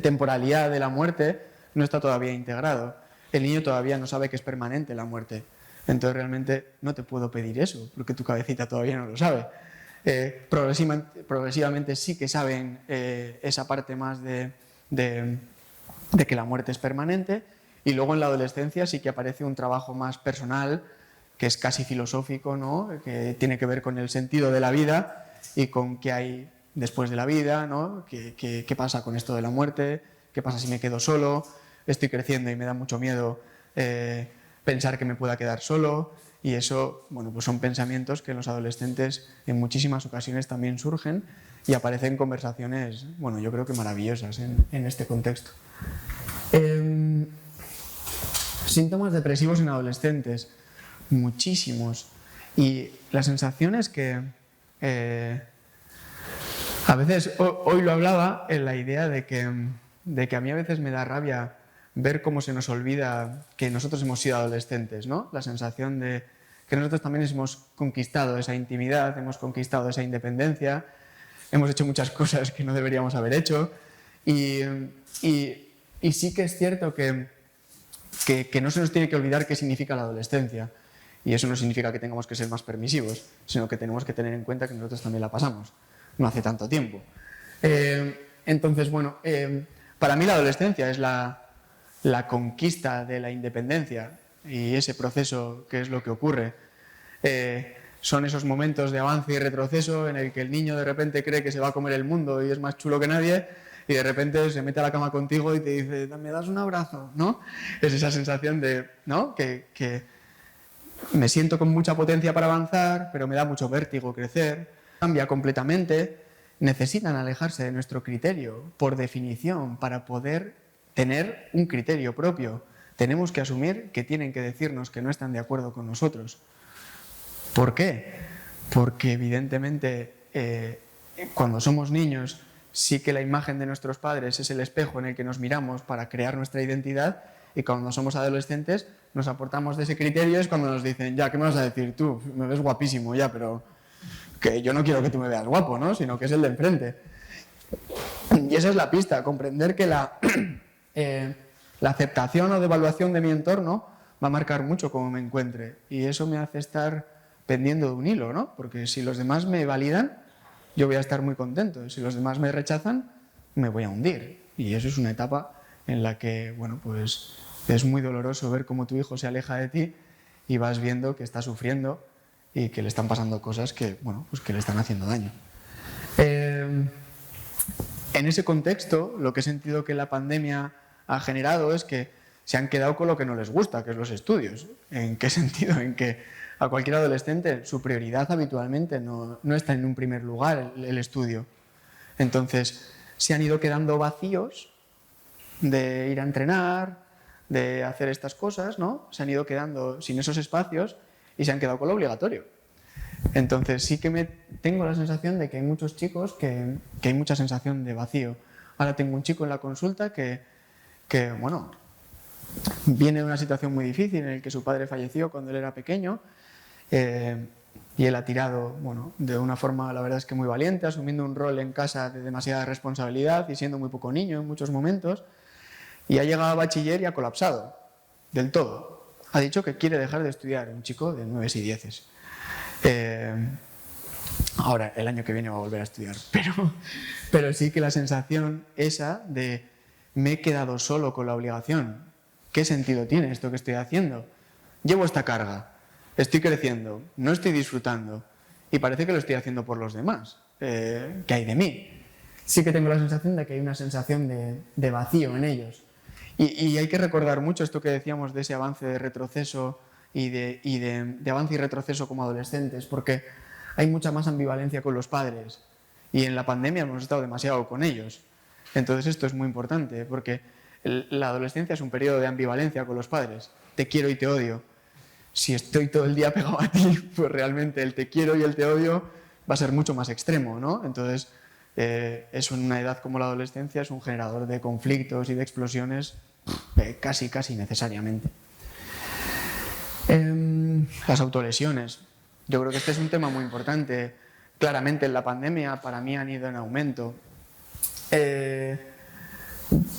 temporalidad de la muerte no está todavía integrado. El niño todavía no sabe que es permanente la muerte. Entonces realmente no te puedo pedir eso, porque tu cabecita todavía no lo sabe. Progresivamente sí que saben esa parte más de que la muerte es permanente, y luego en la adolescencia sí que aparece un trabajo más personal, que es casi filosófico, ¿no?, que tiene que ver con el sentido de la vida y con qué hay después de la vida, ¿no?, qué pasa con esto de la muerte, qué pasa si me quedo solo, estoy creciendo y me da mucho miedo pensar que me pueda quedar solo, y eso, bueno, pues son pensamientos que en los adolescentes en muchísimas ocasiones también surgen y aparecen conversaciones, bueno, yo creo que maravillosas en este contexto. Síntomas depresivos en adolescentes, muchísimos, y la sensación es que a veces, hoy lo hablaba en la idea de que a mí a veces me da rabia ver cómo se nos olvida que nosotros hemos sido adolescentes, ¿no? La sensación de que nosotros también hemos conquistado esa intimidad, hemos conquistado esa independencia, hemos hecho muchas cosas que no deberíamos haber hecho, y sí que es cierto que no se nos tiene que olvidar qué significa la adolescencia, y eso no significa que tengamos que ser más permisivos, sino que tenemos que tener en cuenta que nosotros también la pasamos, no hace tanto tiempo. Entonces, bueno, para mí la adolescencia es la conquista de la independencia, y ese proceso, que es lo que ocurre, son esos momentos de avance y retroceso en el que el niño de repente cree que se va a comer el mundo y es más chulo que nadie, y de repente se mete a la cama contigo y te dice, ¿me das un abrazo?, ¿no? Es esa sensación de, ¿no?, que me siento con mucha potencia para avanzar, pero me da mucho vértigo crecer, cambia completamente. Necesitan alejarse de nuestro criterio, por definición, para poder tener un criterio propio. Tenemos que asumir que tienen que decirnos que no están de acuerdo con nosotros. ¿Por qué? Porque evidentemente cuando somos niños sí que la imagen de nuestros padres es el espejo en el que nos miramos para crear nuestra identidad, y cuando somos adolescentes nos aportamos de ese criterio, es cuando nos dicen, ya, ¿qué me vas a decir tú? Me ves guapísimo ya, pero que yo no quiero que tú me veas guapo, ¿no?, sino que es el de enfrente. Y esa es la pista, comprender que la aceptación o devaluación de mi entorno va a marcar mucho cómo me encuentre, y eso me hace estar pendiendo de un hilo, ¿no?, porque si los demás me validan, yo voy a estar muy contento, si los demás me rechazan, me voy a hundir, y eso es una etapa en la que, bueno, pues es muy doloroso ver cómo tu hijo se aleja de ti y vas viendo que está sufriendo y que le están pasando cosas que, bueno, pues que le están haciendo daño. En ese contexto, lo que he sentido que la pandemia ha generado es que se han quedado con lo que no les gusta, que es los estudios. ¿En qué sentido? En que a cualquier adolescente su prioridad habitualmente no está en un primer lugar el estudio. Entonces se han ido quedando vacíos de ir a entrenar, de hacer estas cosas, ¿no? Se han ido quedando sin esos espacios y se han quedado con lo obligatorio. Entonces sí que tengo la sensación de que hay muchos chicos que hay mucha sensación de vacío. Ahora tengo un chico en la consulta que bueno, viene de una situación muy difícil en el que su padre falleció cuando él era pequeño, y él ha tirado, bueno, de una forma, la verdad es que muy valiente, asumiendo un rol en casa de demasiada responsabilidad y siendo muy poco niño en muchos momentos, y ha llegado a bachiller y ha colapsado del todo. Ha dicho que quiere dejar de estudiar, un chico de 9 y 10. Ahora, el año que viene va a volver a estudiar, pero sí que la sensación esa de me he quedado solo con la obligación. ¿Qué sentido tiene esto que estoy haciendo? Llevo esta carga, estoy creciendo, no estoy disfrutando y parece que lo estoy haciendo por los demás. ¿Qué hay de mí? Sí que tengo la sensación de que hay una sensación de vacío en ellos. Y hay que recordar mucho esto que decíamos de ese avance de retroceso de avance y retroceso como adolescentes, porque hay mucha más ambivalencia con los padres y en la pandemia hemos estado demasiado con ellos. Entonces esto es muy importante, porque la adolescencia es un periodo de ambivalencia con los padres. Te quiero y te odio. Si estoy todo el día pegado a ti, pues realmente el te quiero y el te odio va a ser mucho más extremo, ¿no? Entonces, eso en una edad como la adolescencia es un generador de conflictos y de explosiones casi necesariamente. Las autolesiones. Yo creo que este es un tema muy importante. Claramente en la pandemia para mí han ido en aumento.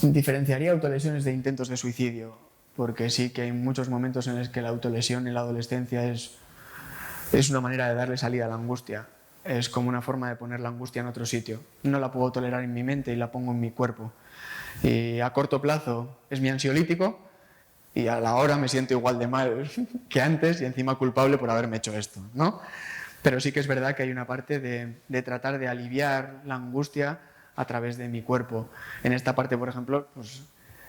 Diferenciaría autolesiones de intentos de suicidio, porque sí que hay muchos momentos en los que la autolesión en la adolescencia es una manera de darle salida a la angustia. Es como una forma de poner la angustia en otro sitio. No la puedo tolerar en mi mente y la pongo en mi cuerpo. Y a corto plazo es mi ansiolítico y a la hora me siento igual de mal que antes y encima culpable por haberme hecho esto, ¿no? Pero sí que es verdad que hay una parte de tratar de aliviar la angustia a través de mi cuerpo. En esta parte, por ejemplo, pues,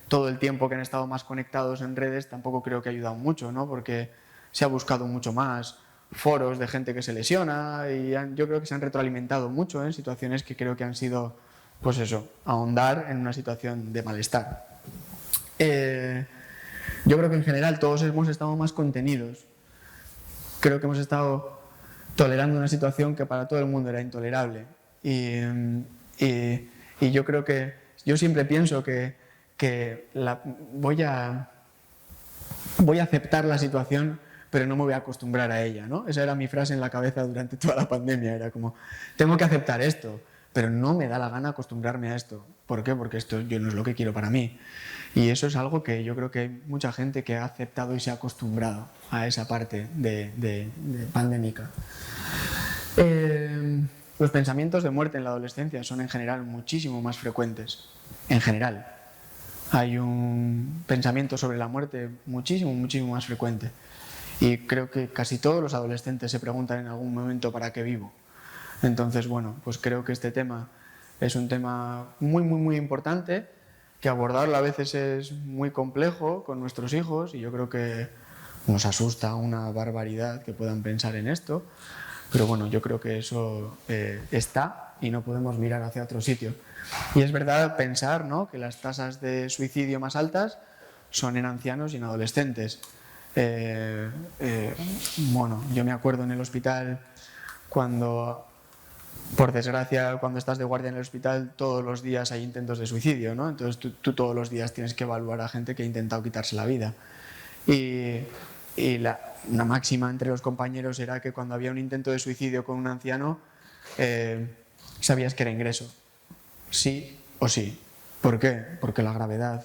todo el tiempo que han estado más conectados en redes tampoco creo que ha ayudado mucho, ¿no? Porque se ha buscado mucho más foros de gente que se lesiona y yo creo que se han retroalimentado mucho en situaciones que creo que han sido, pues eso, ahondar en una situación de malestar. Yo creo que en general todos hemos estado más contenidos. Creo que hemos estado tolerando una situación que para todo el mundo era intolerable. Y yo creo que, yo siempre pienso que voy a aceptar la situación, pero no me voy a acostumbrar a ella, ¿no? Esa era mi frase en la cabeza durante toda la pandemia, era como, tengo que aceptar esto, pero no me da la gana acostumbrarme a esto. ¿Por qué? Porque esto yo no es lo que quiero para mí. Y eso es algo que yo creo que hay mucha gente que ha aceptado y se ha acostumbrado a esa parte de pandémica. Los pensamientos de muerte en la adolescencia son en general muchísimo más frecuentes. En general. Hay un pensamiento sobre la muerte muchísimo más frecuente. Y creo que casi todos los adolescentes se preguntan en algún momento ¿para qué vivo? Entonces, bueno, pues creo que este tema es un tema muy importante, que abordarlo a veces es muy complejo con nuestros hijos y yo creo que nos asusta una barbaridad que puedan pensar en esto, pero bueno, yo creo que eso está y no podemos mirar hacia otro sitio. Y es verdad pensar, ¿no?, que las tasas de suicidio más altas son en ancianos y en adolescentes. Bueno, yo me acuerdo en el hospital cuando, por desgracia, cuando estás de guardia en el hospital, todos los días hay intentos de suicidio, ¿no? Entonces tú todos los días tienes que evaluar a gente que ha intentado quitarse la vida. Y una máxima entre los compañeros era que cuando había un intento de suicidio con un anciano, sabías que era ingreso. Sí o sí. ¿Por qué? Porque la gravedad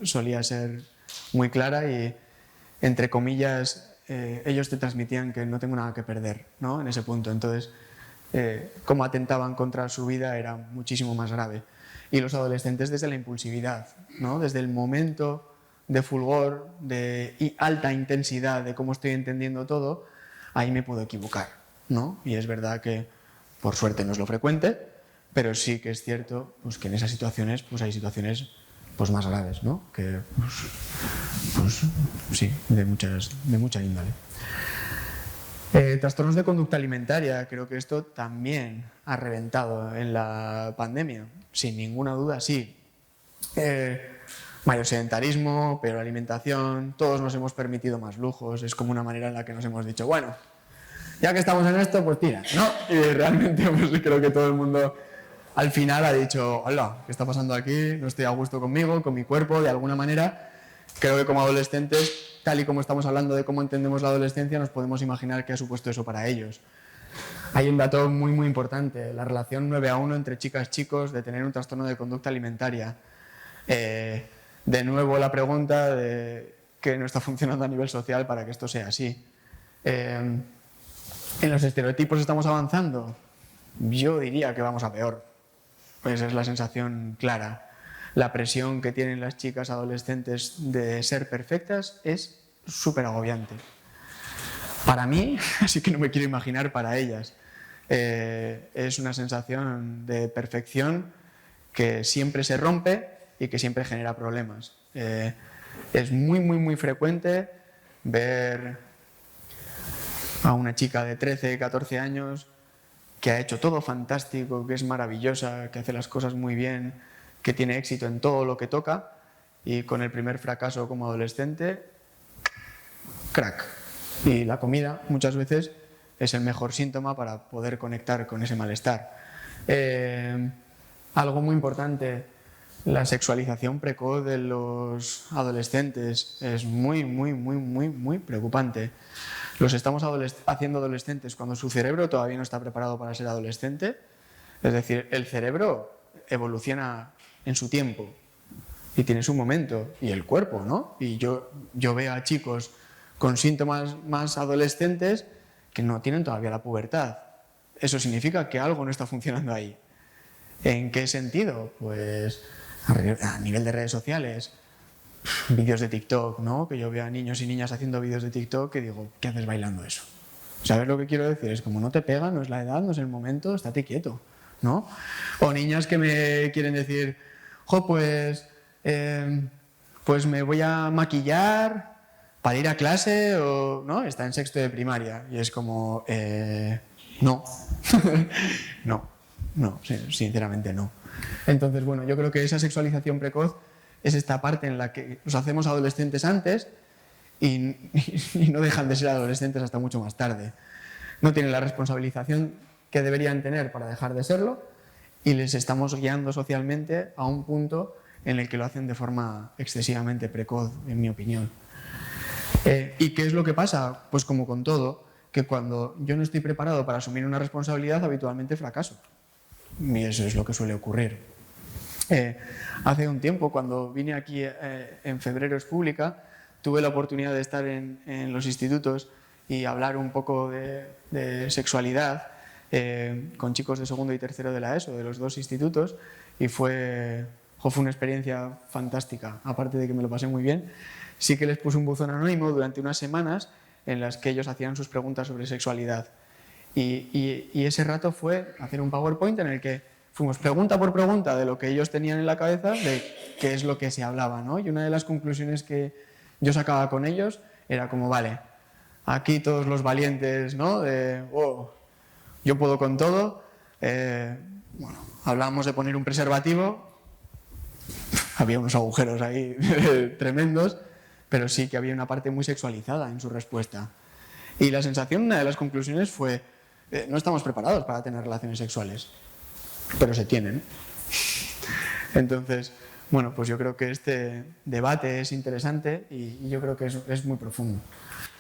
solía ser muy clara y, entre comillas, ellos te transmitían que no tengo nada que perder, ¿no?, en ese punto. Entonces, cómo atentaban contra su vida era muchísimo más grave. Y los adolescentes desde la impulsividad, ¿no?, desde el momento de fulgor, de alta intensidad de cómo estoy entendiendo todo, ahí me puedo equivocar, ¿no? Y es verdad que, por suerte, no es lo frecuente, pero sí que es cierto pues, que en esas situaciones pues, hay situaciones pues, más graves, ¿no? Que, pues sí, de mucha índole. Trastornos de conducta alimentaria, creo que esto también ha reventado en la pandemia, sin ninguna duda, sí. Mayor sedentarismo, peor alimentación, todos nos hemos permitido más lujos, es como una manera en la que nos hemos dicho, bueno, ya que estamos en esto, pues tira, ¿no? Y realmente pues, creo que todo el mundo al final ha dicho, hola, ¿qué está pasando aquí? No estoy a gusto conmigo, con mi cuerpo, de alguna manera. Creo que como adolescentes, tal y como estamos hablando de cómo entendemos la adolescencia, nos podemos imaginar qué ha supuesto eso para ellos. Hay un dato muy importante, la relación 9-1 entre chicas y chicos de tener un trastorno de conducta alimentaria. De nuevo la pregunta de qué no está funcionando a nivel social para que esto sea así. ¿En los estereotipos estamos avanzando? Yo diría que vamos a peor. Esa es la sensación clara. La presión que tienen las chicas adolescentes de ser perfectas es súper agobiante. Para mí, así que no me quiero imaginar para ellas. Es una sensación de perfección que siempre se rompe y que siempre genera problemas. Es muy frecuente ver a una chica de 13, 14 años que ha hecho todo fantástico, que es maravillosa, que hace las cosas muy bien, que tiene éxito en todo lo que toca, y con el primer fracaso como adolescente, crack. Y la comida muchas veces es el mejor síntoma para poder conectar con ese malestar. Algo muy importante, la sexualización precoz de los adolescentes es muy preocupante. Los estamos haciendo adolescentes cuando su cerebro todavía no está preparado para ser adolescente. Es decir, el cerebro evoluciona en su tiempo y tiene su momento, y el cuerpo, ¿no? Y yo veo a chicos con síntomas más adolescentes que no tienen todavía la pubertad. Eso significa que algo no está funcionando ahí. ¿En qué sentido? Pues a nivel de redes sociales, vídeos de TikTok, ¿no? Que yo veo a niños y niñas haciendo vídeos de TikTok que digo, ¿qué haces bailando eso? ¿Sabes lo que quiero decir? Es como no te pega, no es la edad, no es el momento, estate quieto, ¿no? O niñas que me quieren decir, jo, pues me voy a maquillar para ir a clase, o no, está en sexto de primaria, y es como, no, no, sinceramente no. Entonces, bueno, yo creo que esa sexualización precoz es esta parte en la que los hacemos adolescentes antes y no dejan de ser adolescentes hasta mucho más tarde. No tienen la responsabilización que deberían tener para dejar de serlo, y les estamos guiando socialmente a un punto en el que lo hacen de forma excesivamente precoz, en mi opinión. ¿Y qué es lo que pasa? Pues como con todo, que cuando yo no estoy preparado para asumir una responsabilidad, habitualmente fracaso. Y eso es lo que suele ocurrir. Hace un tiempo, cuando vine aquí en Febrero es Pública, tuve la oportunidad de estar en los institutos y hablar un poco de sexualidad con chicos de segundo y tercero de la ESO, de los dos institutos, y fue una experiencia fantástica. Aparte de que me lo pasé muy bien, sí que les puse un buzón anónimo durante unas semanas en las que ellos hacían sus preguntas sobre sexualidad. Y ese rato fue hacer un PowerPoint en el que fuimos pregunta por pregunta de lo que ellos tenían en la cabeza, de qué es lo que se hablaba, ¿no? Y una de las conclusiones que yo sacaba con ellos era como, vale, aquí todos los valientes, ¿no? De, oh, yo puedo con todo. Bueno, hablábamos de poner un preservativo, había unos agujeros ahí tremendos, pero sí que había una parte muy sexualizada en su respuesta. Y la sensación, una de las conclusiones fue, no estamos preparados para tener relaciones sexuales, pero se tienen. Entonces, bueno, pues yo creo que este debate es interesante y yo creo que es muy profundo.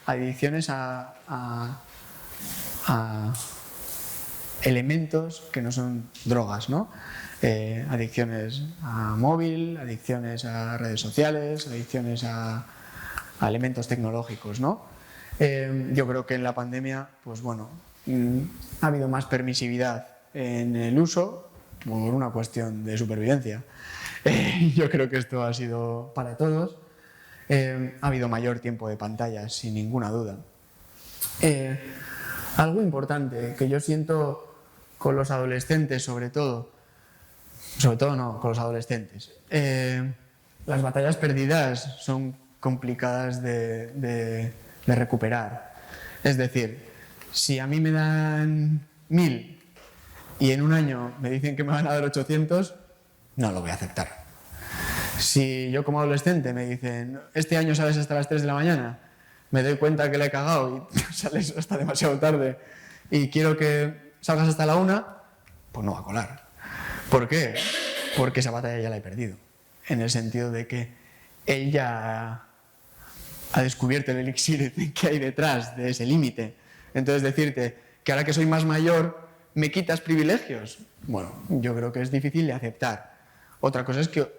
Adicciones a elementos que no son drogas, ¿no? Adicciones a móvil, adicciones a redes sociales, adicciones a elementos tecnológicos, ¿no? Yo creo que en la pandemia, pues bueno, ha habido más permisividad en el uso por una cuestión de supervivencia. Yo creo que esto ha sido para todos. Ha habido mayor tiempo de pantallas, sin ninguna duda. Algo importante que yo siento con los adolescentes, sobre todo no, con los adolescentes. Las batallas perdidas son complicadas de recuperar. Es decir, si a mí me dan 1000 y en un año me dicen que me van a dar 800, no lo voy a aceptar. Si yo como adolescente me dicen, este año sales hasta las 3 de la mañana, me doy cuenta que le he cagado y sales hasta demasiado tarde y quiero que salgas hasta la 1, pues no va a colar. ¿Por qué? Porque esa batalla ya la he perdido. En el sentido de que él ya ha descubierto el elixir que hay detrás de ese límite. Entonces decirte que ahora que soy más mayor me quitas privilegios, bueno, yo creo que es difícil de aceptar. Otra cosa es que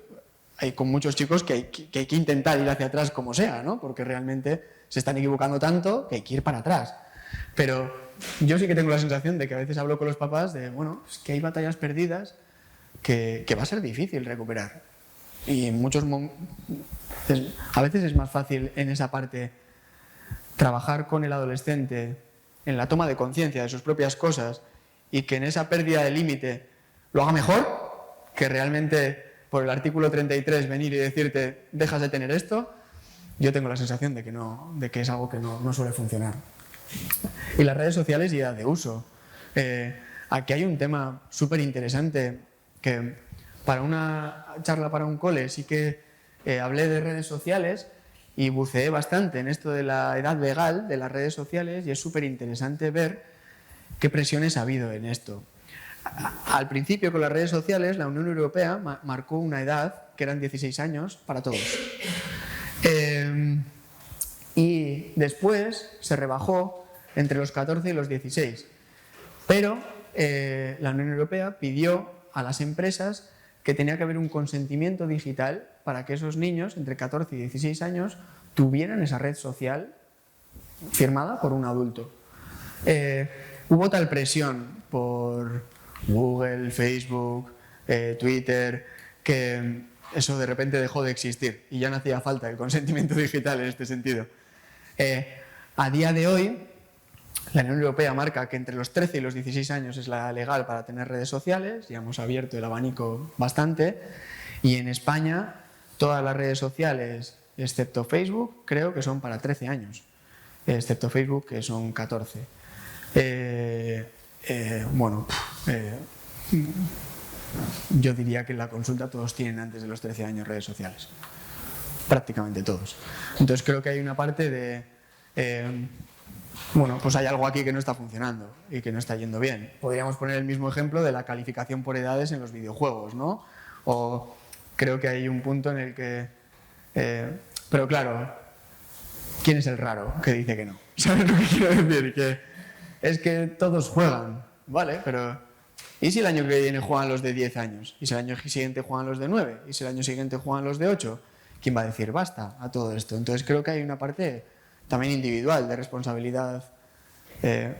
hay con muchos chicos que hay que intentar ir hacia atrás como sea, ¿no? Porque realmente se están equivocando tanto que hay que ir para atrás. Pero yo sí que tengo la sensación de que a veces hablo con los papás de, bueno, es que hay batallas perdidas que va a ser difícil recuperar. Y en muchos momentos, a veces es más fácil en esa parte trabajar con el adolescente en la toma de conciencia de sus propias cosas y que en esa pérdida de límite lo haga mejor, que realmente por el artículo 33 venir y decirte dejas de tener esto. Yo tengo la sensación de que es algo que no suele funcionar. Y las redes sociales y edad de uso. Aquí hay un tema súper interesante que para una charla para un cole sí que hablé de redes sociales y buceé bastante en esto de la edad legal de las redes sociales, y es súper interesante ver qué presiones ha habido en esto. Al principio, con las redes sociales, la Unión Europea marcó una edad que eran 16 años para todos. Y después se rebajó entre los 14 y los 16. Pero la Unión Europea pidió a las empresas que tenía que haber un consentimiento digital para que esos niños entre 14 y 16 años tuvieran esa red social firmada por un adulto. Hubo tal presión por Google, Facebook, Twitter, que eso de repente dejó de existir y ya no hacía falta el consentimiento digital en este sentido. A día de hoy, la Unión Europea marca que entre los 13 y los 16 años es la legal para tener redes sociales, ya hemos abierto el abanico bastante, y en España todas las redes sociales, excepto Facebook, creo que son para 13 años, excepto Facebook, que son 14. Yo diría que en la consulta todos tienen antes de los 13 años redes sociales, prácticamente todos. Entonces creo que hay una parte de pues hay algo aquí que no está funcionando y que no está yendo bien. Podríamos poner el mismo ejemplo de la calificación por edades en los videojuegos, ¿no? O creo que hay un punto en el que pero claro, ¿quién es el raro que dice que no? ¿Sabes lo que quiero decir? Que es que todos juegan, ¿vale? Pero ¿y si el año que viene juegan los de 10 años? ¿Y si el año siguiente juegan los de 9? ¿Y si el año siguiente juegan los de 8? ¿Quién va a decir basta a todo esto? Entonces creo que hay una parte también individual de responsabilidad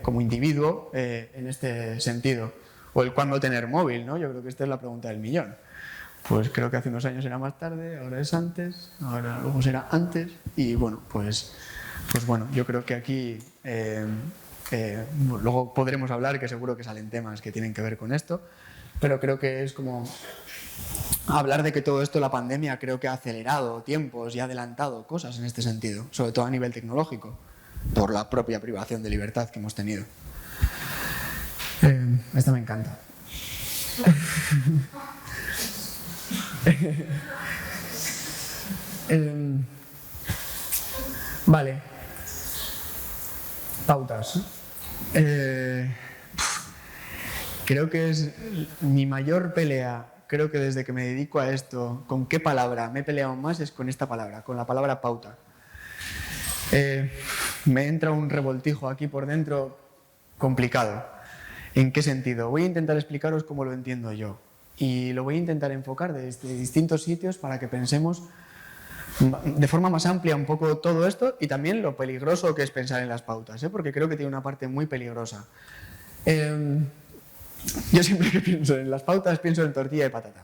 como individuo en este sentido. O el cuándo tener móvil, ¿no? Yo creo que esta es la pregunta del millón. Pues creo que hace unos años era más tarde, ahora es antes, ahora luego será antes, y bueno, pues bueno, yo creo que aquí luego podremos hablar, que seguro que salen temas que tienen que ver con esto, pero creo que es como hablar de que todo esto, la pandemia, creo que ha acelerado tiempos y ha adelantado cosas en este sentido, sobre todo a nivel tecnológico, por la propia privación de libertad que hemos tenido. Esta me encanta. Vale. Pautas. Creo que es mi mayor pelea. Creo que desde que me dedico a esto, ¿con qué palabra me he peleado más? Es con esta palabra, con la palabra pauta. Me entra un revoltijo aquí por dentro complicado. ¿En qué sentido? Voy a intentar explicaros cómo lo entiendo yo. Y lo voy a intentar enfocar desde distintos sitios para que pensemos de forma más amplia un poco todo esto, y también lo peligroso que es pensar en las pautas, porque creo que tiene una parte muy peligrosa. Yo siempre que pienso en las pautas pienso en tortilla de patata.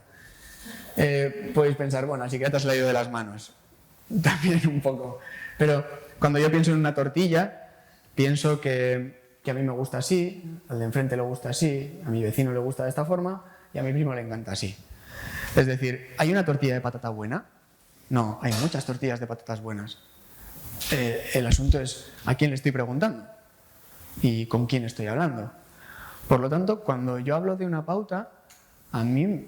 Podéis pensar, bueno, así que ya te has leído de las manos. También un poco. Pero cuando yo pienso en una tortilla, pienso que a mí me gusta así, al de enfrente le gusta así, a mi vecino le gusta de esta forma y a mi primo le encanta así. Es decir, ¿hay una tortilla de patata buena? No, hay muchas tortillas de patatas buenas. El asunto es ¿a quién le estoy preguntando? ¿Y con quién estoy hablando? Por lo tanto, cuando yo hablo de una pauta, a mí,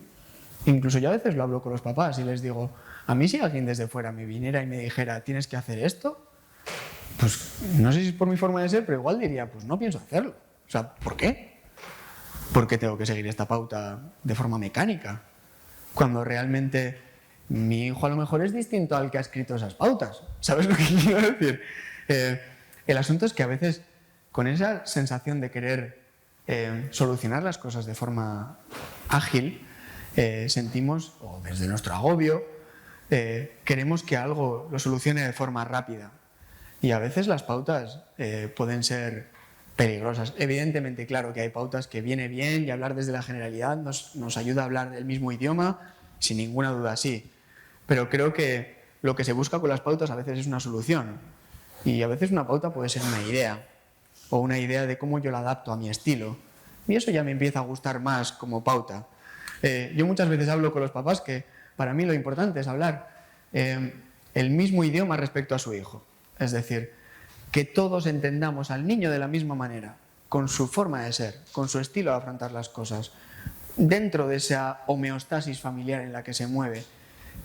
incluso yo a veces lo hablo con los papás y les digo, a mí si alguien desde fuera me viniera y me dijera, tienes que hacer esto, pues no sé si es por mi forma de ser, pero igual diría, pues no pienso hacerlo. O sea, ¿por qué? ¿Por qué tengo que seguir esta pauta de forma mecánica? Cuando realmente mi hijo a lo mejor es distinto al que ha escrito esas pautas. ¿Sabes lo que quiero decir? El asunto es que a veces, con esa sensación de querer solucionar las cosas de forma ágil, sentimos, o desde nuestro agobio, queremos que algo lo solucione de forma rápida. Y a veces las pautas pueden ser peligrosas. Evidentemente, claro que hay pautas que viene bien, y hablar desde la generalidad nos ayuda a hablar el mismo idioma, sin ninguna duda sí. Pero creo que lo que se busca con las pautas a veces es una solución. Y a veces una pauta puede ser una idea, o una idea de cómo yo la adapto a mi estilo. Y eso ya me empieza a gustar más como pauta. Yo muchas veces hablo con los papás que para mí lo importante es hablar el mismo idioma respecto a su hijo. Es decir, que todos entendamos al niño de la misma manera, con su forma de ser, con su estilo de afrontar las cosas, dentro de esa homeostasis familiar en la que se mueve,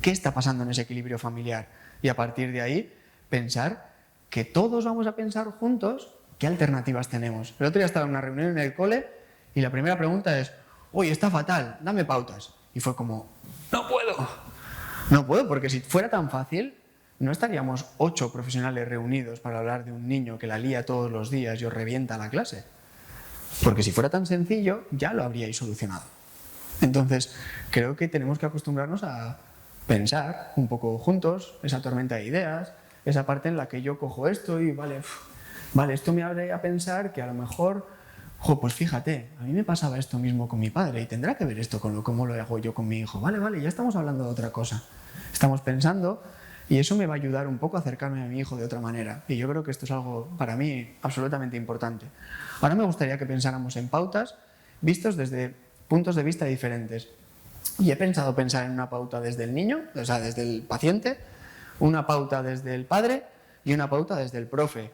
qué está pasando en ese equilibrio familiar. Y a partir de ahí, pensar que todos vamos a pensar juntos qué alternativas tenemos. El otro día estaba en una reunión en el cole y la primera pregunta es: oye, está fatal, dame pautas. Y fue como: no puedo. No puedo, porque si fuera tan fácil, no estaríamos 8 profesionales reunidos para hablar de un niño que la lía todos los días y os revienta la clase. Porque si fuera tan sencillo, ya lo habríais solucionado. Entonces, creo que tenemos que acostumbrarnos a pensar un poco juntos, esa tormenta de ideas, esa parte en la que yo cojo esto y vale, esto me abre a pensar que a lo mejor, pues fíjate, a mí me pasaba esto mismo con mi padre y tendrá que ver esto con cómo lo hago yo con mi hijo. Vale, ya estamos hablando de otra cosa. Estamos pensando y eso me va a ayudar un poco a acercarme a mi hijo de otra manera. Y yo creo que esto es algo, para mí, absolutamente importante. Ahora me gustaría que pensáramos en pautas vistos desde puntos de vista diferentes. Y he pensado pensar en una pauta desde el niño, o sea, desde el paciente, una pauta desde el padre y una pauta desde el profe.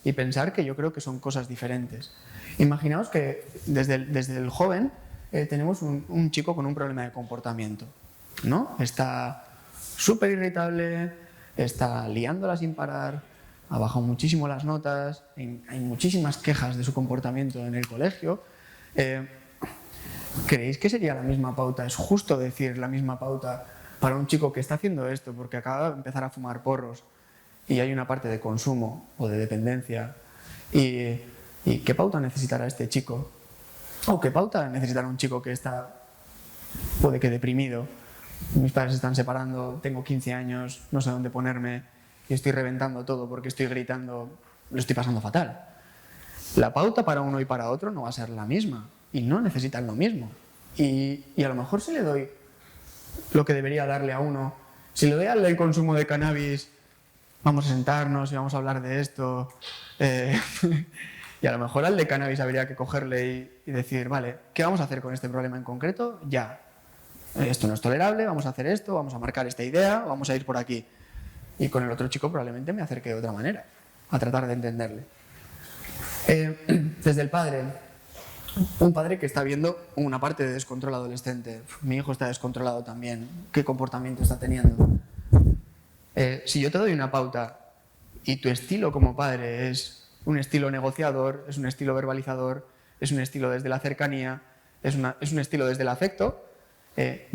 Y pensar que yo creo que son cosas diferentes. Imaginaos que desde el joven tenemos un chico con un problema de comportamiento, ¿no? Está súper irritable, está liándola sin parar, ha bajado muchísimo las notas, hay muchísimas quejas de su comportamiento en el colegio. ¿Creéis que sería la misma pauta? ¿Es justo decir la misma pauta para un chico que está haciendo esto porque acaba de empezar a fumar porros y hay una parte de consumo o de dependencia? ¿Y qué pauta necesitará este chico? ¿O qué pauta necesitará un chico que está, puede que deprimido? Mis padres se están separando, tengo 15 años, no sé dónde ponerme y estoy reventando todo porque estoy gritando, lo estoy pasando fatal. La pauta para uno y para otro no va a ser la misma y no necesitan lo mismo. Y a lo mejor si le doy lo que debería darle a uno, si le doy al del consumo de cannabis, vamos a sentarnos y vamos a hablar de esto, y a lo mejor al de cannabis habría que cogerle y decir, vale, ¿qué vamos a hacer con este problema en concreto? Ya, esto no es tolerable, vamos a hacer esto, vamos a marcar esta idea, vamos a ir por aquí. Y con el otro chico probablemente me acerque de otra manera, a tratar de entenderle. Desde el padre, un padre que está viendo una parte de descontrol adolescente. Mi hijo está descontrolado también, ¿qué comportamiento está teniendo? Si yo te doy una pauta y tu estilo como padre es un estilo negociador, es un estilo verbalizador, es un estilo desde la cercanía, es un estilo desde el afecto,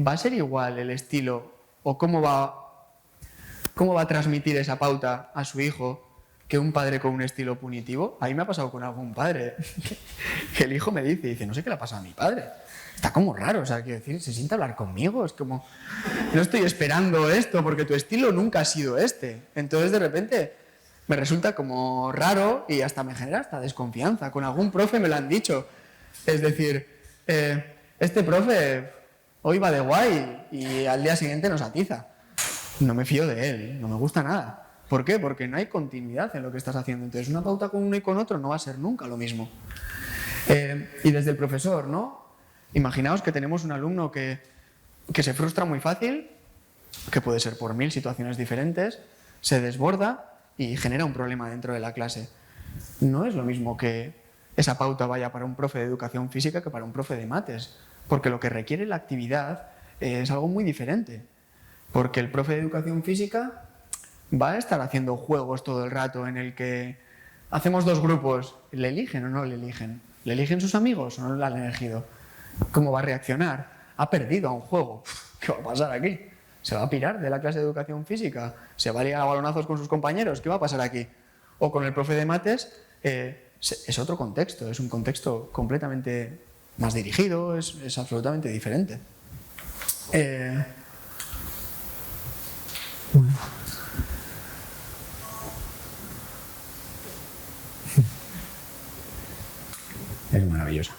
¿va a ser igual el estilo o cómo va a transmitir esa pauta a su hijo que un padre con un estilo punitivo? A mí me ha pasado con algún padre que el hijo me dice, no sé qué le ha pasado a mi padre. Está como raro, o sea, quiero decir, se siente a hablar conmigo, es como, no estoy esperando esto porque tu estilo nunca ha sido este. Entonces de repente me resulta como raro y hasta me genera hasta desconfianza. Con algún profe me lo han dicho. Es decir, este profe hoy va de guay y al día siguiente nos atiza. No me fío de él, no me gusta nada. ¿Por qué? Porque no hay continuidad en lo que estás haciendo. Entonces una pauta con uno y con otro no va a ser nunca lo mismo. Y desde el profesor, ¿no? Imaginaos que tenemos un alumno que se frustra muy fácil, que puede ser por 1000 situaciones diferentes, se desborda y genera un problema dentro de la clase. No es lo mismo que esa pauta vaya para un profe de educación física que para un profe de mates, porque lo que requiere la actividad es algo muy diferente. Porque el profe de educación física va a estar haciendo juegos todo el rato en el que hacemos 2 grupos, ¿le eligen o no le eligen? ¿Le eligen sus amigos o no le han elegido? ¿Cómo va a reaccionar? Ha perdido a un juego. ¿Qué va a pasar aquí? ¿Se va a pirar de la clase de educación física? ¿Se va a liar a balonazos con sus compañeros? ¿Qué va a pasar aquí? O con el profe de mates, es otro contexto, es un contexto completamente más dirigido, es absolutamente diferente. Es maravillosa.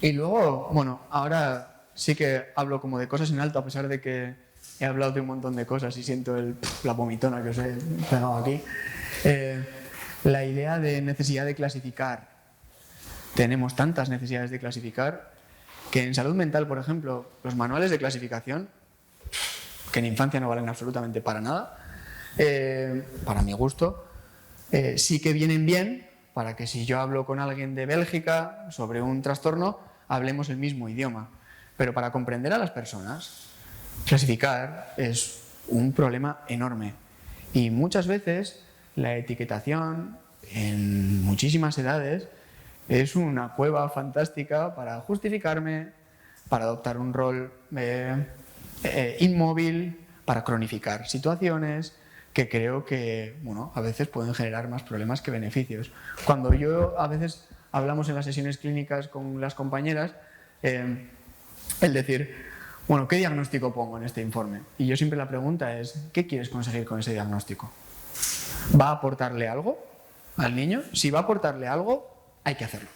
Y luego, bueno, ahora sí que hablo como de cosas en alto, a pesar de que he hablado de un montón de cosas y siento la vomitona que os he pegado aquí. La idea de necesidad de clasificar. Tenemos tantas necesidades de clasificar que en salud mental, por ejemplo, los manuales de clasificación, que en infancia no valen absolutamente para nada, para mi gusto, sí que vienen bien para que si yo hablo con alguien de Bélgica sobre un trastorno, hablemos el mismo idioma. Pero para comprender a las personas, clasificar es un problema enorme. Y muchas veces la etiquetación en muchísimas edades es una cueva fantástica para justificarme, para adoptar un rol inmóvil, para cronificar situaciones que creo que, bueno, a veces pueden generar más problemas que beneficios. Cuando a veces hablamos en las sesiones clínicas con las compañeras, el decir, bueno, ¿qué diagnóstico pongo en este informe? Y yo siempre la pregunta es, ¿qué quieres conseguir con ese diagnóstico? ¿Va a aportarle algo al niño? Si va a aportarle algo, hay que hacerlo.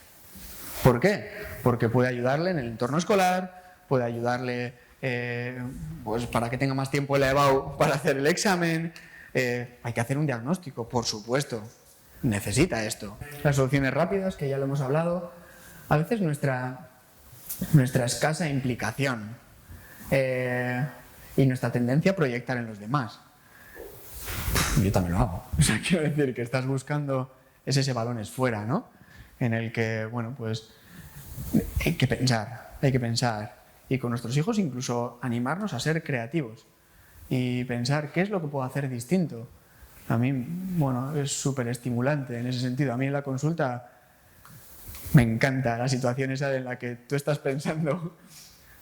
¿Por qué? Porque puede ayudarle en el entorno escolar, puede ayudarle pues para que tenga más tiempo en la EBAU para hacer el examen. Hay que hacer un diagnóstico, por supuesto. Necesita esto. Las soluciones rápidas, que ya lo hemos hablado, a veces nuestra escasa implicación y nuestra tendencia a proyectar en los demás. Yo también lo hago. O sea, quiero decir que estás buscando ese balón es fuera, ¿no? En el que, bueno, pues hay que pensar. Y con nuestros hijos incluso animarnos a ser creativos y pensar qué es lo que puedo hacer distinto. A mí, bueno, es súper estimulante en ese sentido. A mí en la consulta me encanta la situación esa en la que tú estás pensando,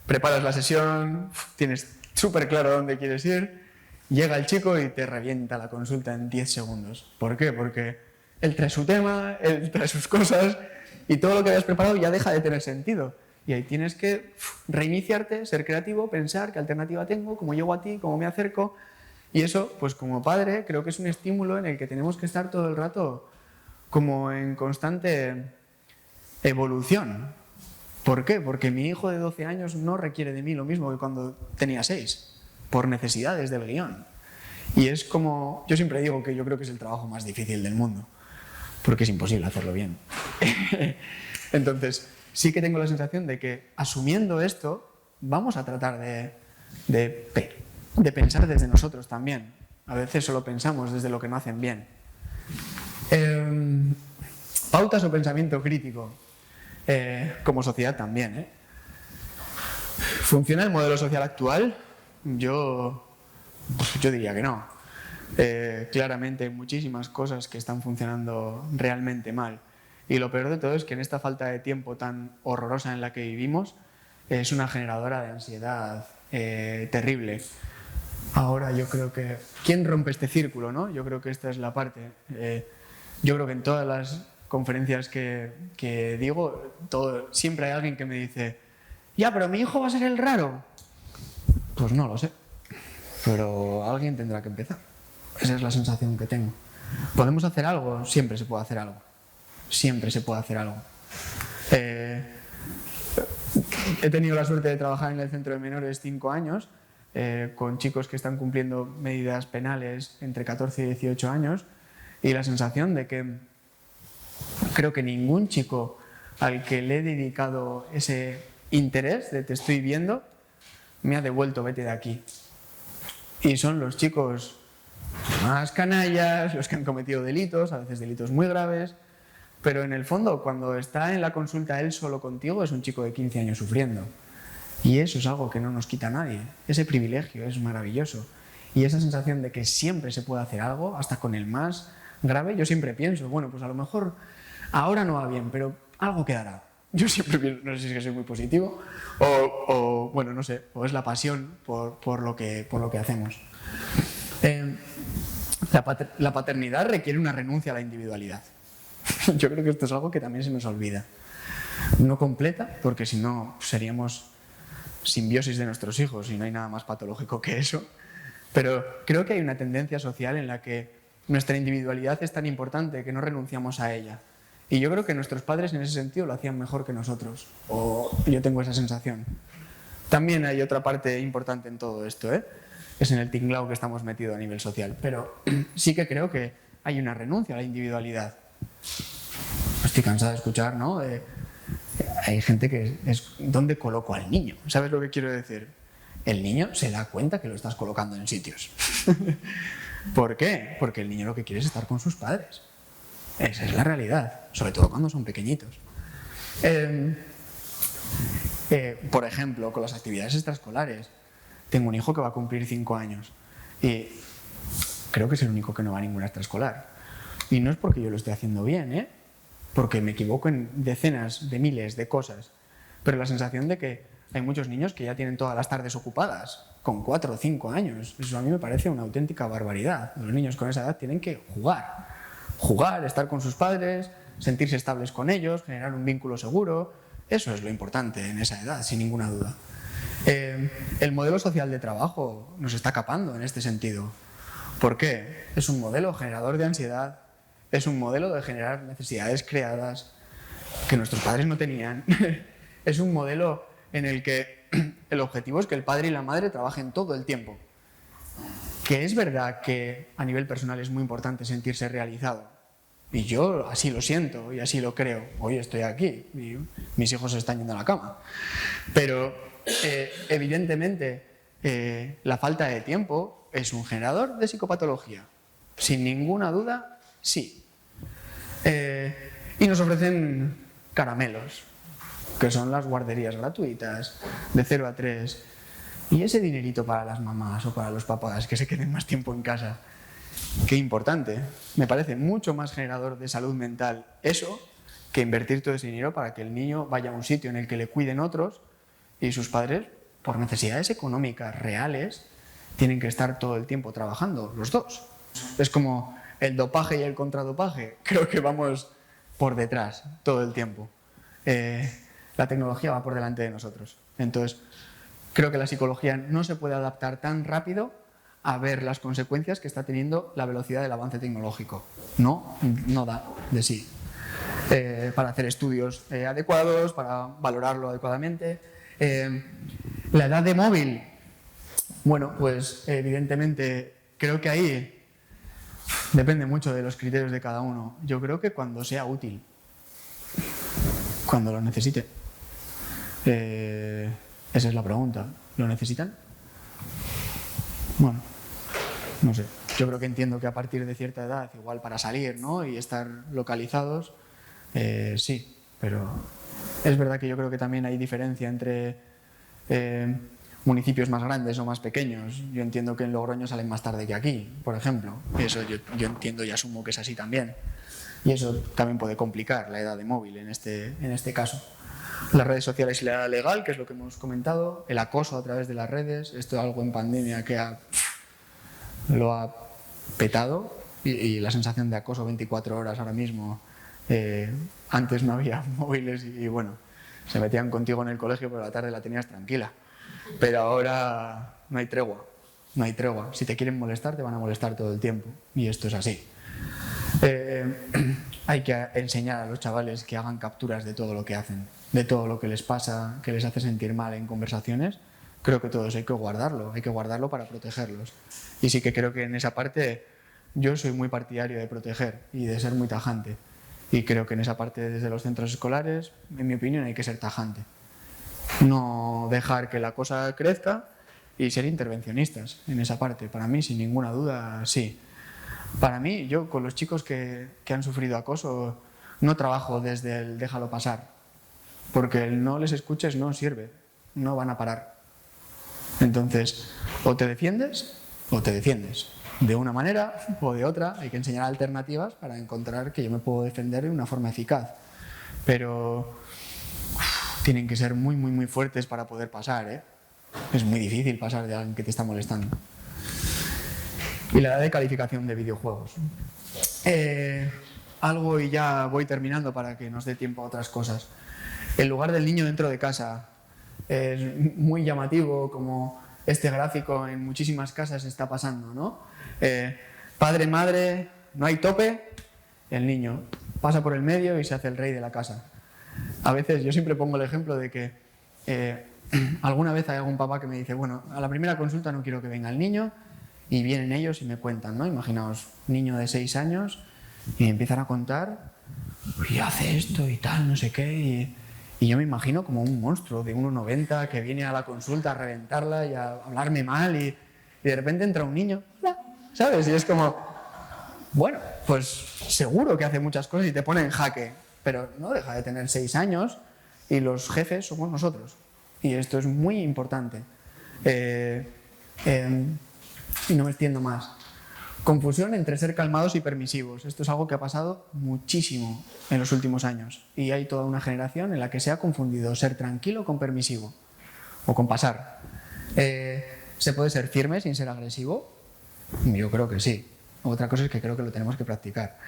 preparas la sesión, tienes súper claro dónde quieres ir, llega el chico y te revienta la consulta en 10 segundos. ¿Por qué? Porque él trae su tema, él trae sus cosas y todo lo que habías preparado ya deja de tener sentido. Y ahí tienes que reiniciarte, ser creativo, pensar qué alternativa tengo, cómo llego a ti, cómo me acerco. Y eso, pues como padre, creo que es un estímulo en el que tenemos que estar todo el rato como en constante evolución. ¿Por qué? Porque mi hijo de 12 años no requiere de mí lo mismo que cuando tenía 6, por necesidades del guión. Y es como, yo siempre digo que yo creo que es el trabajo más difícil del mundo, porque es imposible hacerlo bien. Entonces, sí que tengo la sensación de que asumiendo esto, vamos a tratar de pensar desde nosotros también. A veces solo pensamos desde lo que no hacen bien. Pautas o pensamiento crítico. Como sociedad también. ¿Funciona el modelo social actual? Yo diría que no. Claramente hay muchísimas cosas que están funcionando realmente mal. Y lo peor de todo es que en esta falta de tiempo tan horrorosa en la que vivimos, es una generadora de ansiedad terrible. Ahora yo creo que... ¿Quién rompe este círculo, no? Yo creo que esta es la parte. Yo creo que en todas las conferencias que digo, siempre hay alguien que me dice, ya, pero mi hijo va a ser el raro. Pues no lo sé, pero alguien tendrá que empezar. Esa es la sensación que tengo. ¿Podemos hacer algo? Siempre se puede hacer algo. Siempre se puede hacer algo. He tenido la suerte de trabajar en el centro de menores 5 años, con chicos que están cumpliendo medidas penales entre 14 y 18 años, y la sensación de que creo que ningún chico al que le he dedicado ese interés de te estoy viendo, me ha devuelto vete de aquí. Y son los chicos más canallas, los que han cometido delitos, a veces delitos muy graves, pero en el fondo cuando está en la consulta él solo contigo es un chico de 15 años sufriendo. Y eso es algo que no nos quita nadie. Ese privilegio es maravilloso. Y esa sensación de que siempre se puede hacer algo, hasta con el más grave, yo siempre pienso, bueno, pues a lo mejor ahora no va bien, pero algo quedará. Yo siempre pienso, no sé si es que soy muy positivo, o bueno, no sé, o es la pasión por lo que hacemos. La paternidad requiere una renuncia a la individualidad. Yo creo que esto es algo que también se nos olvida. No completa, porque si no seríamos simbiosis de nuestros hijos y no hay nada más patológico que eso. Pero creo que hay una tendencia social en la que nuestra individualidad es tan importante que no renunciamos a ella. Y yo creo que nuestros padres en ese sentido lo hacían mejor que nosotros. O yo tengo esa sensación. También hay otra parte importante en todo esto, es en el tinglao que estamos metidos a nivel social. Pero sí que creo que hay una renuncia a la individualidad. Estoy cansado de escuchar, ¿no? Hay gente que es ¿dónde coloco al niño? ¿Sabes lo que quiero decir? El niño se da cuenta que lo estás colocando en sitios. ¿Por qué? Porque el niño lo que quiere es estar con sus padres. Esa es la realidad, sobre todo cuando son pequeñitos. Por ejemplo, con las actividades extraescolares. Tengo un hijo que va a cumplir 5 años y creo que es el único que no va a ninguna extraescolar. Y no es porque yo lo esté haciendo bien, porque me equivoco en decenas de miles de cosas, pero la sensación de que hay muchos niños que ya tienen todas las tardes ocupadas, con 4 o 5 años. Eso a mí me parece una auténtica barbaridad. Los niños con esa edad tienen que jugar, estar con sus padres, sentirse estables con ellos, generar un vínculo seguro. Eso es lo importante en esa edad, sin ninguna duda. El modelo social de trabajo nos está capando en este sentido. ¿Por qué? Es un modelo generador de ansiedad, es un modelo de generar necesidades creadas que nuestros padres no tenían. Es un modelo en el que el objetivo es que el padre y la madre trabajen todo el tiempo. Que es verdad que a nivel personal es muy importante sentirse realizado. Y yo así lo siento y así lo creo. Hoy estoy aquí y mis hijos se están yendo a la cama. Pero evidentemente la falta de tiempo es un generador de psicopatología. Sin ninguna duda, sí. Y nos ofrecen caramelos, que son las guarderías gratuitas, de 0 a 3. Y ese dinerito para las mamás o para los papás que se queden más tiempo en casa. Qué importante. Me parece mucho más generador de salud mental eso que invertir todo ese dinero para que el niño vaya a un sitio en el que le cuiden otros y sus padres, por necesidades económicas reales, tienen que estar todo el tiempo trabajando, los dos. Es como el dopaje y el contradopaje. Creo que vamos por detrás todo el tiempo. La tecnología va por delante de nosotros. Entonces, creo que la psicología no se puede adaptar tan rápido a ver las consecuencias que está teniendo la velocidad del avance tecnológico. No da de sí. Para hacer estudios adecuados, para valorarlo adecuadamente. La edad de móvil, bueno, pues evidentemente creo que ahí depende mucho de los criterios de cada uno. Yo creo que cuando sea útil, cuando lo necesite. Esa es la pregunta. ¿Lo necesitan? Bueno, no sé. Yo creo que entiendo que a partir de cierta edad, igual para salir, ¿no? Y estar localizados, sí. Pero es verdad que yo creo que también hay diferencia entre municipios más grandes o más pequeños. Yo entiendo que en Logroño salen más tarde que aquí, por ejemplo. Eso yo entiendo y asumo que es así también. Y eso también puede complicar la edad de móvil en este caso. Las redes sociales y la edad legal, que es lo que hemos comentado, el acoso a través de las redes, esto es algo en pandemia que lo ha petado y la sensación de acoso 24 horas ahora mismo. Antes no había móviles y bueno, se metían contigo en el colegio, pero a la tarde la tenías tranquila. Pero ahora no hay tregua, no hay tregua. Si te quieren molestar, te van a molestar todo el tiempo y esto es así. Hay que enseñar a los chavales que hagan capturas de todo lo que hacen, de todo lo que les pasa, que les hace sentir mal en conversaciones. Creo que todo eso hay que guardarlo para protegerlos. Y sí que creo que en esa parte yo soy muy partidario de proteger y de ser muy tajante. Y creo que en esa parte desde los centros escolares, en mi opinión, hay que ser tajante. No dejar que la cosa crezca y ser intervencionistas en esa parte. Para mí, sin ninguna duda, sí. Para mí, yo con los chicos que han sufrido acoso, no trabajo desde el déjalo pasar, porque el no les escuches no sirve, no van a parar. Entonces, o te defiendes, de una manera o de otra. Hay que enseñar alternativas para encontrar que yo me puedo defender de una forma eficaz. Pero tienen que ser muy, muy, muy fuertes para poder pasar, Es muy difícil pasar de alguien que te está molestando. Y la edad de calificación de videojuegos. Algo, y ya voy terminando para que nos dé tiempo a otras cosas. El lugar del niño dentro de casa es muy llamativo, como este gráfico en muchísimas casas está pasando, ¿no? Padre, madre, no hay tope, el niño pasa por el medio y se hace el rey de la casa. A veces yo siempre pongo el ejemplo de que alguna vez hay algún papá que me dice, bueno, a la primera consulta no quiero que venga el niño, y vienen ellos y me cuentan, ¿no? Imaginaos, niño de 6 años y empiezan a contar y hace esto y tal, no sé qué, y yo me imagino como un monstruo de 1,90 que viene a la consulta a reventarla y a hablarme mal y de repente entra un niño, ¿sabes? Y es como, bueno, pues seguro que hace muchas cosas y te pone en jaque, pero no deja de tener 6 años y los jefes somos nosotros. Y esto es muy importante. Y no me extiendo más. Confusión entre ser calmados y permisivos. Esto es algo que ha pasado muchísimo en los últimos años. Y hay toda una generación en la que se ha confundido ser tranquilo con permisivo. O con pasar. ¿Se puede ser firme sin ser agresivo? Yo creo que sí. Otra cosa es que creo que lo tenemos que practicar.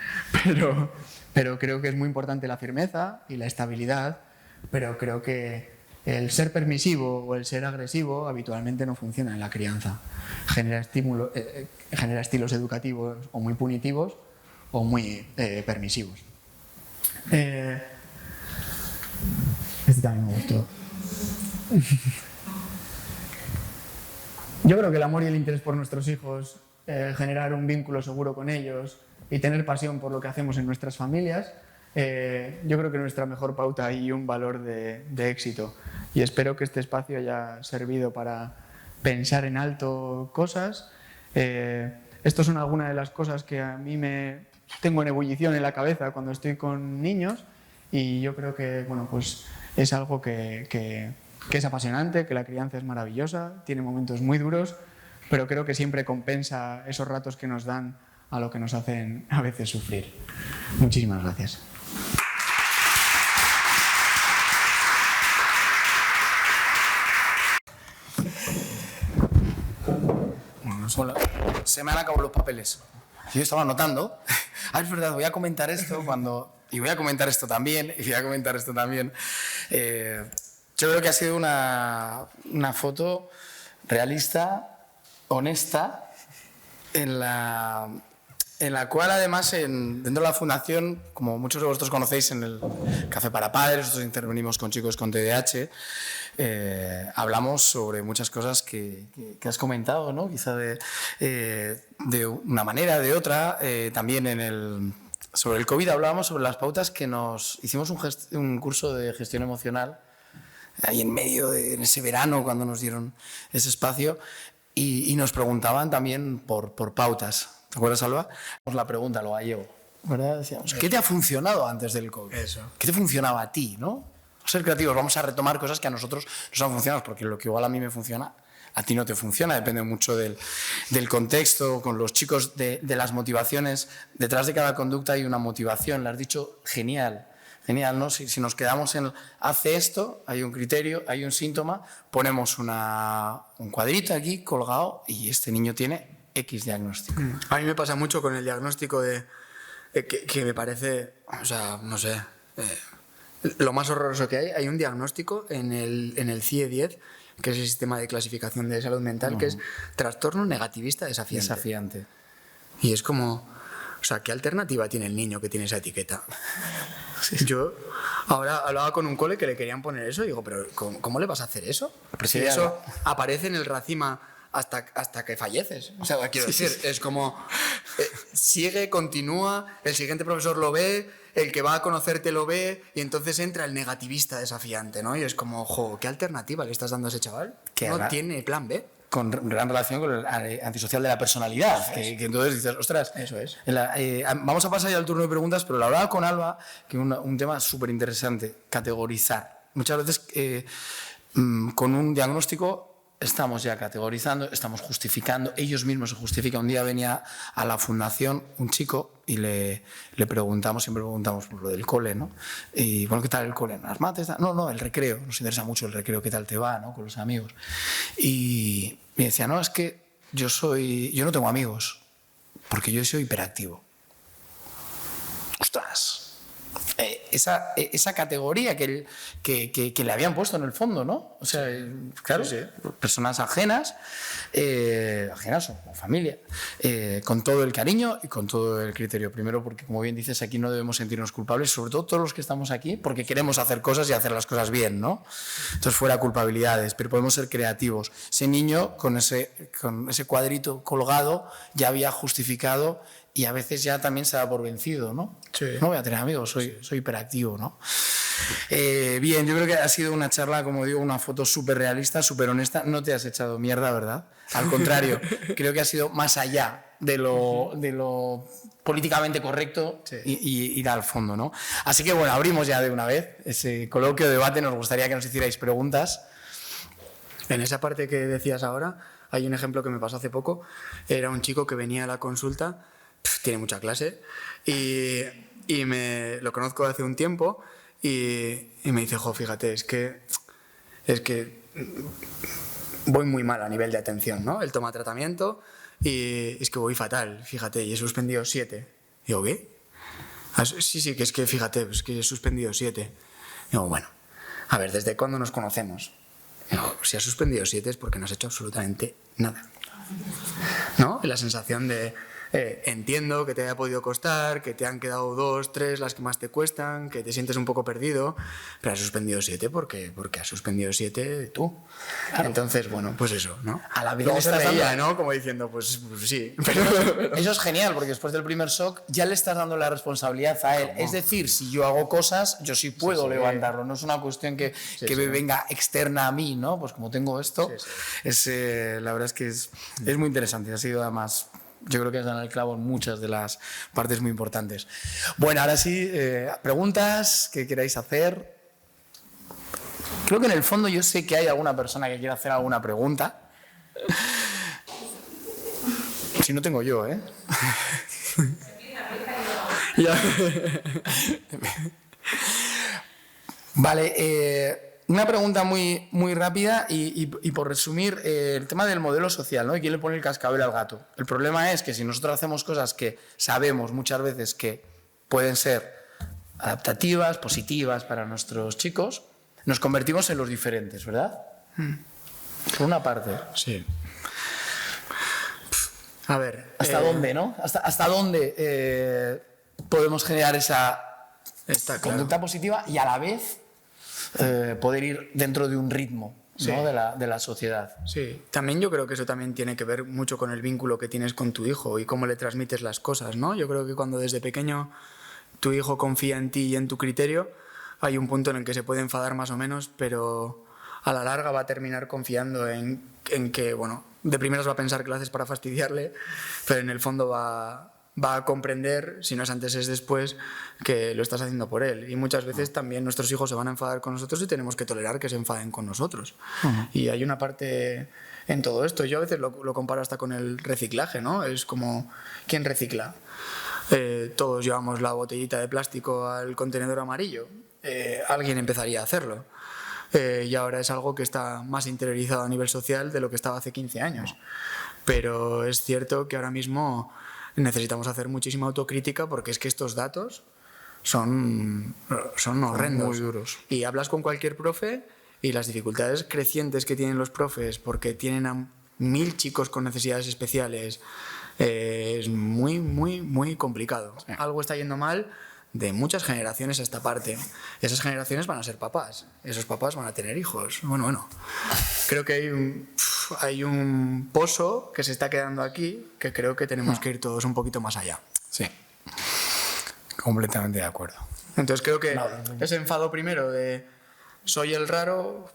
Pero creo que es muy importante la firmeza y la estabilidad. Pero creo que el ser permisivo o el ser agresivo habitualmente no funciona en la crianza. Genera estilos educativos o muy punitivos o muy permisivos. Este también me gustó. Yo creo que el amor y el interés por nuestros hijos, generar un vínculo seguro con ellos y tener pasión por lo que hacemos en nuestras familias, yo creo que es nuestra mejor pauta y un valor de éxito. Y espero que este espacio haya servido para pensar en alto cosas. Estas son algunas de las cosas que a mí me tengo en ebullición en la cabeza cuando estoy con niños, y yo creo que bueno, pues es algo que es apasionante, que la crianza es maravillosa, tiene momentos muy duros, pero creo que siempre compensa esos ratos que nos dan a lo que nos hacen a veces sufrir. Muchísimas gracias. Hola. Se me han acabado los papeles. Yo estaba anotando. Es verdad, voy a comentar esto y voy a comentar esto también, y voy a comentar esto también. Yo creo que ha sido una foto realista, honesta, en la cual además dentro de la fundación, como muchos de vosotros conocéis, en el Café para Padres, nosotros intervenimos con chicos con TDAH, hablamos sobre muchas cosas que has comentado, ¿no? Quizá de una manera, de otra. También sobre el COVID hablábamos sobre las pautas que hicimos un curso de gestión emocional ahí en medio, en ese verano, cuando nos dieron ese espacio, y nos preguntaban también por pautas. ¿Te acuerdas, Alba? La pregunta, lo gallego, ¿verdad? Decíamos, ¿qué te ha funcionado antes del COVID? Eso. ¿Qué te funcionaba a ti, no? Ser creativos, vamos a retomar cosas que a nosotros nos han funcionado, porque lo que igual a mí me funciona, a ti no te funciona, depende mucho del contexto. Con los chicos, de las motivaciones, detrás de cada conducta hay una motivación, lo has dicho genial, ¿no? Si nos quedamos en hace esto, hay un criterio, hay un síntoma, ponemos un cuadrito aquí colgado y este niño tiene X diagnóstico. A mí me pasa mucho con el diagnóstico que me parece, o sea, no sé, lo más horroroso que hay un diagnóstico en el CIE-10, que es el Sistema de Clasificación de Salud Mental, que es trastorno negativista desafiante. Y es como, o sea, ¿qué alternativa tiene el niño que tiene esa etiqueta? Sí. Yo ahora hablaba con un cole que le querían poner eso y digo, pero ¿cómo le vas a hacer eso? Si eso aparece en el racima hasta que falleces. O sea, quiero decir, es como sigue, continúa, el siguiente profesor lo ve, el que va a conocerte lo ve, y entonces entra el negativista desafiante, ¿no? Y es como, ¿qué alternativa le estás dando a ese chaval? No tiene plan B. Con gran relación con el antisocial de la personalidad, que entonces dices, ostras, eso es. Vamos a pasar ya al turno de preguntas, pero la hablaba con Alba, que un tema súper interesante, categorizar. Muchas veces con un diagnóstico estamos ya categorizando, estamos justificando, ellos mismos se justifican. Un día venía a la fundación un chico y le preguntamos, siempre preguntamos por lo del cole, ¿no? Y bueno, ¿qué tal el cole? ¿Las mates? No, el recreo, nos interesa mucho el recreo, ¿qué tal te va, ¿no? Con los amigos. Y me decía, no, es que yo no tengo amigos, porque yo soy hiperactivo. ¡Ostras! Esa categoría que le habían puesto en el fondo, ¿no? O sea, claro, sí. Personas ajenas o familia, con todo el cariño y con todo el criterio. Primero, porque, como bien dices, aquí no debemos sentirnos culpables, sobre todo todos los que estamos aquí, porque queremos hacer cosas y hacer las cosas bien, ¿no? Entonces, fuera culpabilidades, pero podemos ser creativos. Ese niño, con ese cuadrito colgado, ya había justificado. Y a veces ya también se da por vencido, ¿no? Sí. No voy a tener amigos, soy hiperactivo, ¿no? Bien, yo creo que ha sido una charla, como digo, una foto súper realista, súper honesta. No te has echado mierda, ¿verdad? Al contrario, creo que ha sido más allá de lo políticamente correcto y ir al fondo, ¿no? Así que bueno, abrimos ya de una vez ese coloquio, debate. Nos gustaría que nos hicierais preguntas. En esa parte que decías ahora, hay un ejemplo que me pasó hace poco. Era un chico que venía a la consulta, tiene mucha clase, y lo conozco hace un tiempo y me dice, jo, fíjate, es que voy muy mal a nivel de atención, ¿no? Él toma tratamiento y es que voy fatal, fíjate, y he suspendido 7. Digo, ¿qué? Sí, que es que fíjate, es que he suspendido 7. Digo, bueno, a ver, ¿desde cuándo nos conocemos? Digo, si has suspendido 7 es porque no has hecho absolutamente nada, ¿no? Y la sensación de... entiendo que te haya podido costar, que te han quedado 2, 3 las que más te cuestan, que te sientes un poco perdido, pero has suspendido 7 porque has suspendido 7 tú. Claro. Entonces, bueno, pues eso, ¿no? A la vez luego se reía, dando... ¿no? Como diciendo, pues sí. Pero... Eso es genial, porque después del primer shock ya le estás dando la responsabilidad a él. ¿Cómo? Es decir, si yo hago cosas, yo sí puedo levantarlo. No es una cuestión que me venga externa a mí, ¿no? Pues como tengo esto, la verdad es que es muy interesante. Ha sido además... Yo creo que has dado el clavo en muchas de las partes muy importantes. Bueno, ahora sí, preguntas que queráis hacer. Creo que en el fondo yo sé que hay alguna persona que quiera hacer alguna pregunta. Si no tengo yo, ¿eh? Vale, una pregunta muy, muy rápida y por resumir, el tema del modelo social, ¿no? ¿Y quién le pone el cascabel al gato? El problema es que si nosotros hacemos cosas que sabemos muchas veces que pueden ser adaptativas, positivas para nuestros chicos, nos convertimos en los diferentes, ¿verdad? Por una parte. Sí. A ver... ¿Hasta dónde, no? ¿Hasta dónde podemos generar esa conducta positiva y a la vez... poder ir dentro de un ritmo, ¿no? de la sociedad. Sí, también yo creo que eso también tiene que ver mucho con el vínculo que tienes con tu hijo y cómo le transmites las cosas, ¿no? Yo creo que cuando desde pequeño tu hijo confía en ti y en tu criterio, hay un punto en el que se puede enfadar más o menos, pero a la larga va a terminar confiando en que, bueno, de primeras va a pensar que lo haces para fastidiarle, pero en el fondo va a comprender, si no es antes es después, que lo estás haciendo por él. Y muchas veces también nuestros hijos se van a enfadar con nosotros y tenemos que tolerar que se enfaden con nosotros. Y hay una parte en todo esto. Yo a veces lo comparo hasta con el reciclaje, ¿no? Es como, ¿quién recicla? Todos llevamos la botellita de plástico al contenedor amarillo. Alguien empezaría a hacerlo. Y ahora es algo que está más interiorizado a nivel social de lo que estaba hace 15 años. Pero es cierto que ahora mismo necesitamos hacer muchísima autocrítica porque es que estos datos son horrendos. Muy duros. Y hablas con cualquier profe y las dificultades crecientes que tienen los profes porque tienen a 1000 chicos con necesidades especiales es muy, muy, muy complicado. Sí. Algo está yendo mal de muchas generaciones a esta parte. Esas generaciones van a ser papás, esos papás van a tener hijos. Bueno. Creo que hay un pozo que se está quedando aquí que creo que tenemos que ir todos un poquito más allá. Sí, completamente de acuerdo. Entonces creo que ese enfado primero de soy el raro,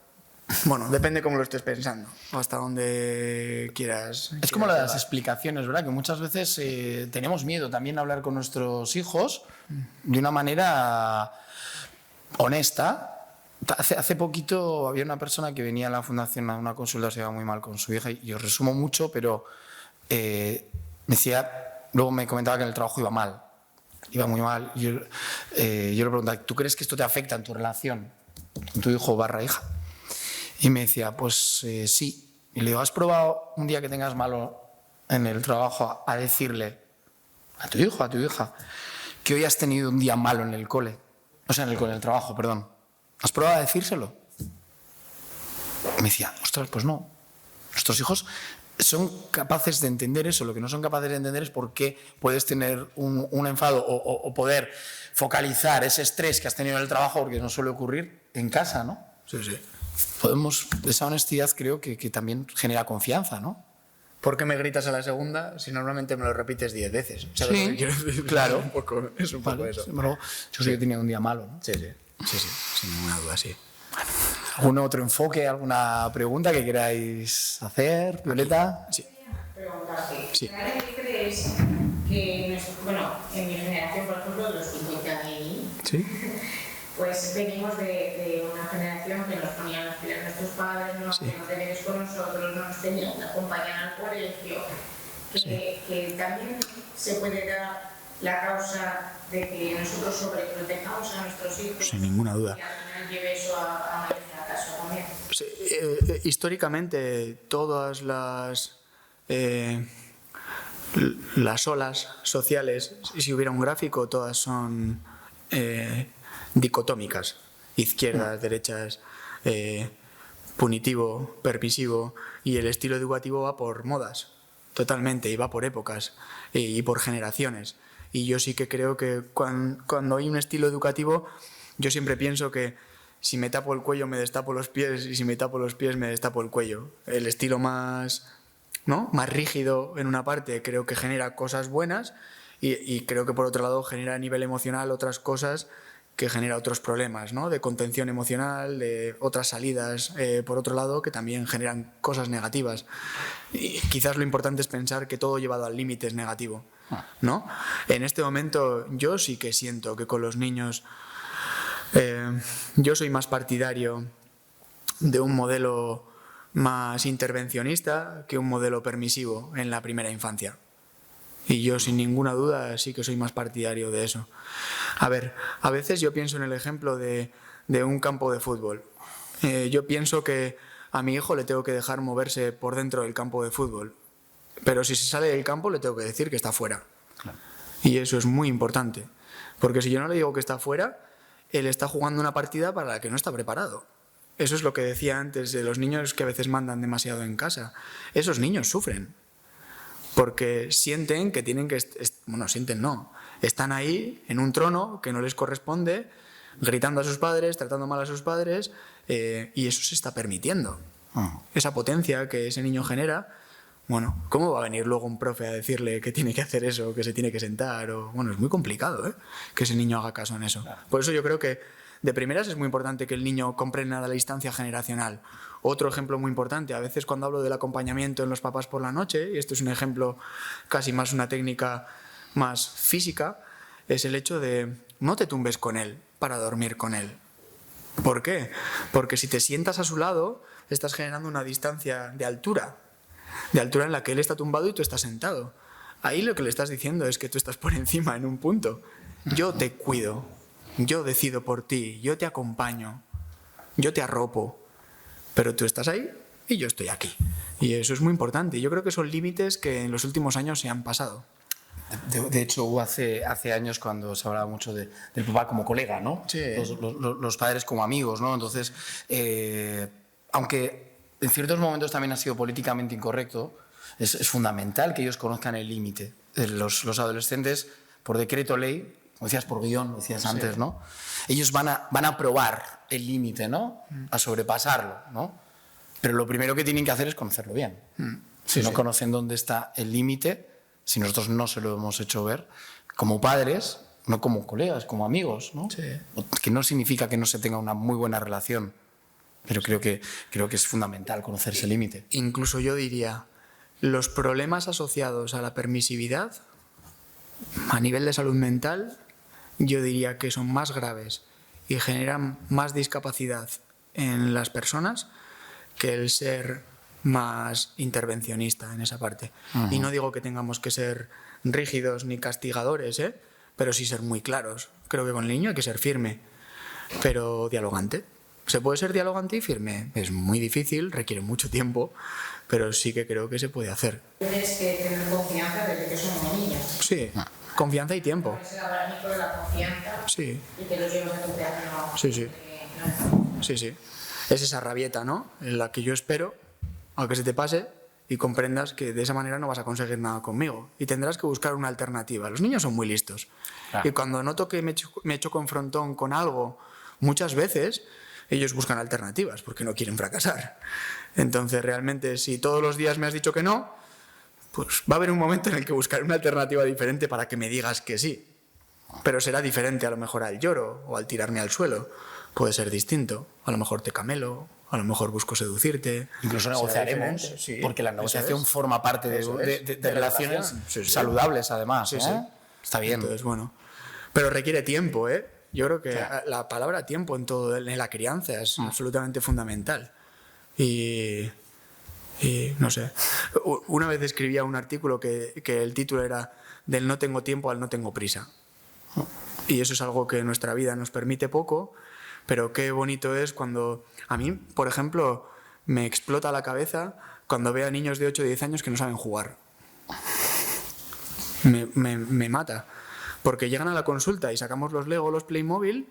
bueno, depende cómo lo estés pensando o hasta dónde quieras. Es como las explicaciones, ¿verdad? Que muchas veces tenemos miedo también a hablar con nuestros hijos de una manera honesta. Hace poquito había una persona que venía a la fundación a una consulta, se iba muy mal con su hija, y yo resumo mucho, pero luego me comentaba que en el trabajo iba mal, iba muy mal. Yo le preguntaba, ¿tú crees que esto te afecta en tu relación con tu hijo / hija? Y me decía, pues sí. Y le digo, ¿has probado un día que tengas malo en el trabajo a decirle a tu hijo, a tu hija, que hoy has tenido un día malo en el cole? O sea, en el trabajo, perdón. ¿Has probado a decírselo? Me decía, ostras, pues no. Nuestros hijos son capaces de entender eso. Lo que no son capaces de entender es por qué puedes tener un enfado o poder focalizar ese estrés que has tenido en el trabajo, porque no suele ocurrir en casa, ¿no? Sí. Esa honestidad creo que también genera confianza, ¿no? ¿Por qué me gritas a la segunda si normalmente me lo repites 10 veces? ¿Sabes Sí, lo que quiero decir? claro. Es un poco eso. Yo sí que tenía un día malo, ¿no? Sí. Sí, sin ninguna duda, sí. ¿Algún otro enfoque, alguna pregunta que queráis hacer, Violeta? Sí. Preguntarte, Sí. ¿realmente crees que, en mi generación, por ejemplo, los 50 y ¿Sí? pues venimos de una generación que nos ponían las pilas nuestros padres, no Sí. hacíamos deberes con nosotros, no nos tenían que acompañar al colegio, que también se puede dar la causa de que nosotros sobreprotejamos a nuestros hijos? Sin ninguna duda. Y al final lleve eso a mayor fracaso también. Sí, históricamente todas las olas sociales, si hubiera un gráfico, todas son dicotómicas, izquierdas, derechas, punitivo, permisivo, y el estilo educativo va por modas, totalmente, y va por épocas y por generaciones. Y yo sí que creo que cuando hay un estilo educativo, yo siempre pienso que si me tapo el cuello me destapo los pies, y si me tapo los pies me destapo el cuello. El estilo más rígido en una parte creo que genera cosas buenas, y creo que por otro lado genera a nivel emocional otras cosas que genera otros problemas, ¿no? De contención emocional, de otras salidas por otro lado que también generan cosas negativas. Y quizás lo importante es pensar que todo llevado al límite es negativo, ¿no? En este momento yo sí que siento que con los niños yo soy más partidario de un modelo más intervencionista que un modelo permisivo en la primera infancia. Y yo sin ninguna duda sí que soy más partidario de eso. A ver, a veces yo pienso en el ejemplo de un campo de fútbol. Yo pienso que a mi hijo le tengo que dejar moverse por dentro del campo de fútbol, pero si se sale del campo le tengo que decir que está fuera. Claro. Y eso es muy importante, porque si yo no le digo que está fuera, él está jugando una partida para la que no está preparado. Eso es lo que decía antes de los niños que a veces mandan demasiado en casa. Esos niños sufren, porque sienten que tienen que... sienten no. Están ahí en un trono que no les corresponde, gritando a sus padres, tratando mal a sus padres, y eso se está permitiendo. Esa potencia que ese niño genera, ¿cómo va a venir luego un profe a decirle que tiene que hacer eso, que se tiene que sentar? Es muy complicado, que ese niño haga caso en eso. Claro. Por eso yo creo que de primeras es muy importante que el niño comprenda la distancia generacional. Otro ejemplo muy importante, a veces cuando hablo del acompañamiento en los papás por la noche, y esto es un ejemplo casi más una técnica más física, es el hecho de no te tumbes con él para dormir con él. ¿Por qué? Porque si te sientas a su lado, estás generando una distancia de altura en la que él está tumbado y tú estás sentado. Ahí lo que le estás diciendo es que tú estás por encima en un punto. Yo te cuido, yo decido por ti, yo te acompaño, yo te arropo, pero tú estás ahí y yo estoy aquí. Y eso es muy importante. Yo creo que son límites que en los últimos años se han pasado. De hecho, hubo hace años cuando se hablaba mucho del papá como colega, ¿no? Sí. Los padres como amigos, ¿no? Entonces, aunque en ciertos momentos también ha sido políticamente incorrecto, es fundamental que ellos conozcan el límite. Los adolescentes, por decreto ley, como decías, por guión, decías antes, ¿no? Ellos van a probar el límite, ¿no? A sobrepasarlo, ¿no? Pero lo primero que tienen que hacer es conocerlo bien. Si no conocen dónde está el límite, si nosotros no se lo hemos hecho ver, como padres, no como colegas, como amigos, ¿no? Sí. Que no significa que no se tenga una muy buena relación, pero creo que es fundamental conocer ese límite. Incluso yo diría, los problemas asociados a la permisividad, a nivel de salud mental, yo diría que son más graves y generan más discapacidad en las personas que el ser más intervencionista en esa parte. Y no digo que tengamos que ser rígidos ni castigadores, pero sí ser muy claros. Creo que con el niño hay que ser firme, pero dialogante. ¿Se puede ser dialogante y firme? Es muy difícil, requiere mucho tiempo, pero sí que creo que se puede hacer. Tienes que tener confianza desde que somos niños. Sí, confianza y tiempo. Es el abanico de la confianza. Sí. Y que los llevas a tu teatro. Sí. Es esa rabieta, ¿no? En la que yo espero a que se te pase y comprendas que de esa manera no vas a conseguir nada conmigo y tendrás que buscar una alternativa. Los niños son muy listos. Claro. Y cuando noto que me echo confrontón con algo, muchas veces ellos buscan alternativas porque no quieren fracasar. Entonces, realmente, si todos los días me has dicho que no, pues va a haber un momento en el que buscaré una alternativa diferente para que me digas que sí. pero será diferente a lo mejor al lloro o al tirarme al suelo. Puede ser distinto. A lo mejor te camelo, a lo mejor busco seducirte. Incluso negociaremos, sí, porque la negociación forma parte de relaciones saludables, además. Sí, ¿eh? sí. Está bien. Entonces, bueno. Pero requiere tiempo, ¿eh? Yo creo que la palabra tiempo en la crianza es absolutamente fundamental. Y no sé. Una vez escribía un artículo que el título era del no tengo tiempo al no tengo prisa. Y eso es algo que en nuestra vida nos permite poco, pero qué bonito es cuando... A mí, por ejemplo, me explota la cabeza cuando veo a niños de 8 o 10 años que no saben jugar. Me mata. Porque llegan a la consulta y sacamos los Lego, los Playmobil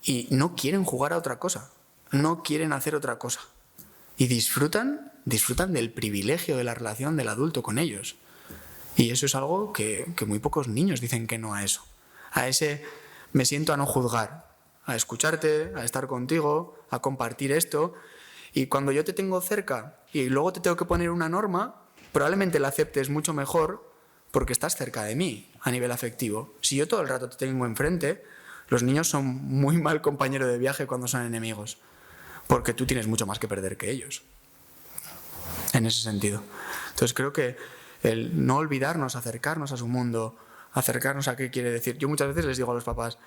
y no quieren jugar a otra cosa. No quieren hacer otra cosa. Y disfrutan del privilegio de la relación del adulto con ellos. Y eso es algo que muy pocos niños dicen que no a eso. A ese me siento a no juzgar, a escucharte, a estar contigo, a compartir esto. Y cuando yo te tengo cerca y luego te tengo que poner una norma, probablemente la aceptes mucho mejor porque estás cerca de mí a nivel afectivo. Si yo todo el rato te tengo enfrente, los niños son muy mal compañero de viaje cuando son enemigos, porque tú tienes mucho más que perder que ellos, en ese sentido. Entonces creo que el no olvidarnos, acercarnos a su mundo, acercarnos a qué quiere decir. Yo muchas veces les digo a los papás,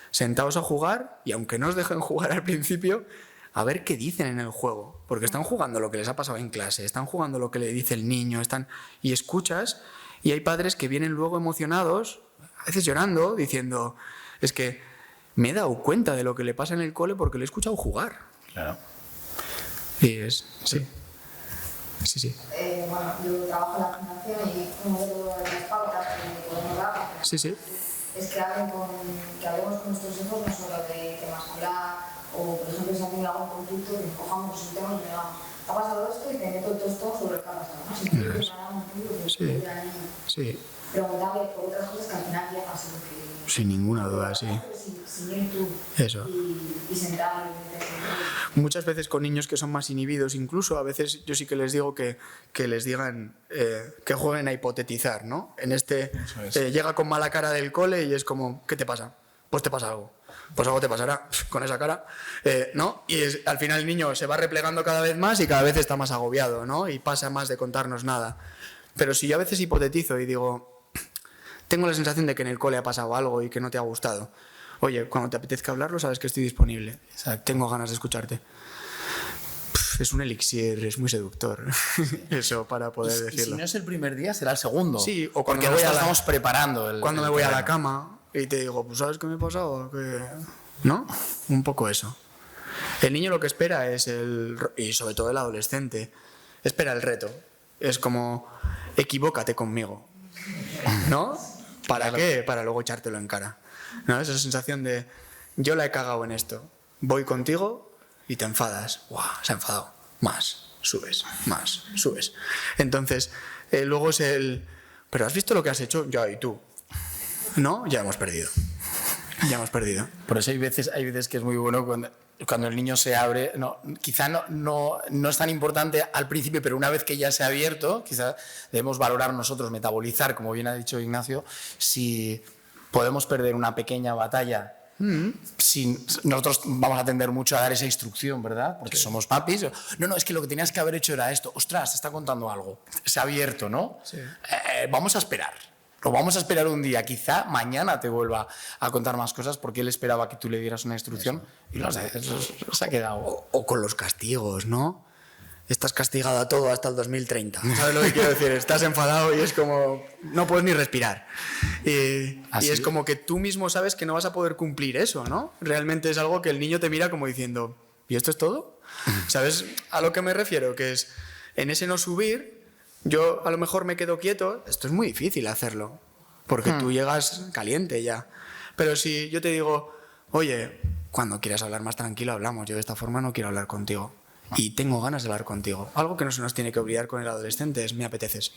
sentaos a jugar y aunque no os dejen jugar al principio, a ver qué dicen en el juego, porque están jugando lo que les ha pasado en clase, están jugando lo que le dice el niño, y escuchas. Y hay padres que vienen luego emocionados, a veces llorando, diciendo, es que me he dado cuenta de lo que le pasa en el cole porque le he escuchado jugar. Claro. Y es, sí. Bueno, yo trabajo en la fundación y uno de las pautas que podemos dar es que hablemos con nuestros hijos no solo de temas hablar, o por ejemplo si hacen algún conflicto, que cojamos un tema y le damos, ha pasado esto y te meto todo esto sobre lo que ha pasado, ¿no? Si tú te preparas un punto, preguntarle por otras cosas que al final ya pasa lo que... Sin ninguna duda, sí. Sin ir tú. Eso. Y sentarlo. Muchas veces con niños que son más inhibidos, incluso a veces yo sí que les digo que les digan que jueguen a hipotetizar, ¿no? En llega con mala cara del cole y es como, ¿qué te pasa? Pues te pasa algo. Pues algo te pasará con esa cara, ¿no? Y al final el niño se va replegando cada vez más y cada vez está más agobiado, ¿no? Y pasa más de contarnos nada. Pero si yo a veces hipotetizo y digo, tengo la sensación de que en el cole ha pasado algo y que no te ha gustado. Oye, cuando te apetezca hablarlo, sabes que estoy disponible. Tengo ganas de escucharte. Es un elixir, es muy seductor. Eso, para poder decirlo. Y si no es el primer día, será el segundo. Sí, o cuando porque estamos preparando. Cuando me voy a la cama y te digo, pues ¿sabes qué me ha pasado? ¿No? Un poco eso. El niño lo que espera es y sobre todo el adolescente, espera el reto. Es como, equivócate conmigo. ¿No? ¿Para qué? Para luego echártelo en cara. ¿No? Esa sensación de, yo la he cagado en esto. Voy contigo y te enfadas. ¡Guau! Se ha enfadado. Más. Subes. Más. Subes. Entonces, luego es ¿pero has visto lo que has hecho? Ya, ¿y tú? ¿No? Ya hemos perdido. Ya hemos perdido. Por eso hay veces que es muy bueno cuando el niño se abre. Quizá no es tan importante al principio, pero una vez que ya se ha abierto, quizá debemos valorar nosotros, metabolizar, como bien ha dicho Ignacio, si podemos perder una pequeña batalla. Nosotros vamos a tender mucho a dar esa instrucción, ¿verdad? Porque somos papis. No, es que lo que tenías que haber hecho era esto. Ostras, te está contando algo. Se ha abierto, ¿no? Sí. Vamos a esperar. O vamos a esperar un día, quizá mañana te vuelva a contar más cosas porque él esperaba que tú le dieras una instrucción y se ha quedado. O con los castigos, ¿no? Estás castigado a todo hasta el 2030. ¿Sabes lo que quiero decir? Estás enfadado y es como, no puedes ni respirar. Y es como que tú mismo sabes que no vas a poder cumplir eso, ¿no? Realmente es algo que el niño te mira como diciendo, ¿y esto es todo? ¿Sabes a lo que me refiero? Que es, en ese no subir... Yo a lo mejor me quedo quieto, esto es muy difícil hacerlo, porque tú llegas caliente ya. Pero si yo te digo, oye, cuando quieras hablar más tranquilo hablamos, yo de esta forma no quiero hablar contigo y tengo ganas de hablar contigo. Algo que no se nos tiene que olvidar con el adolescente es me apeteces.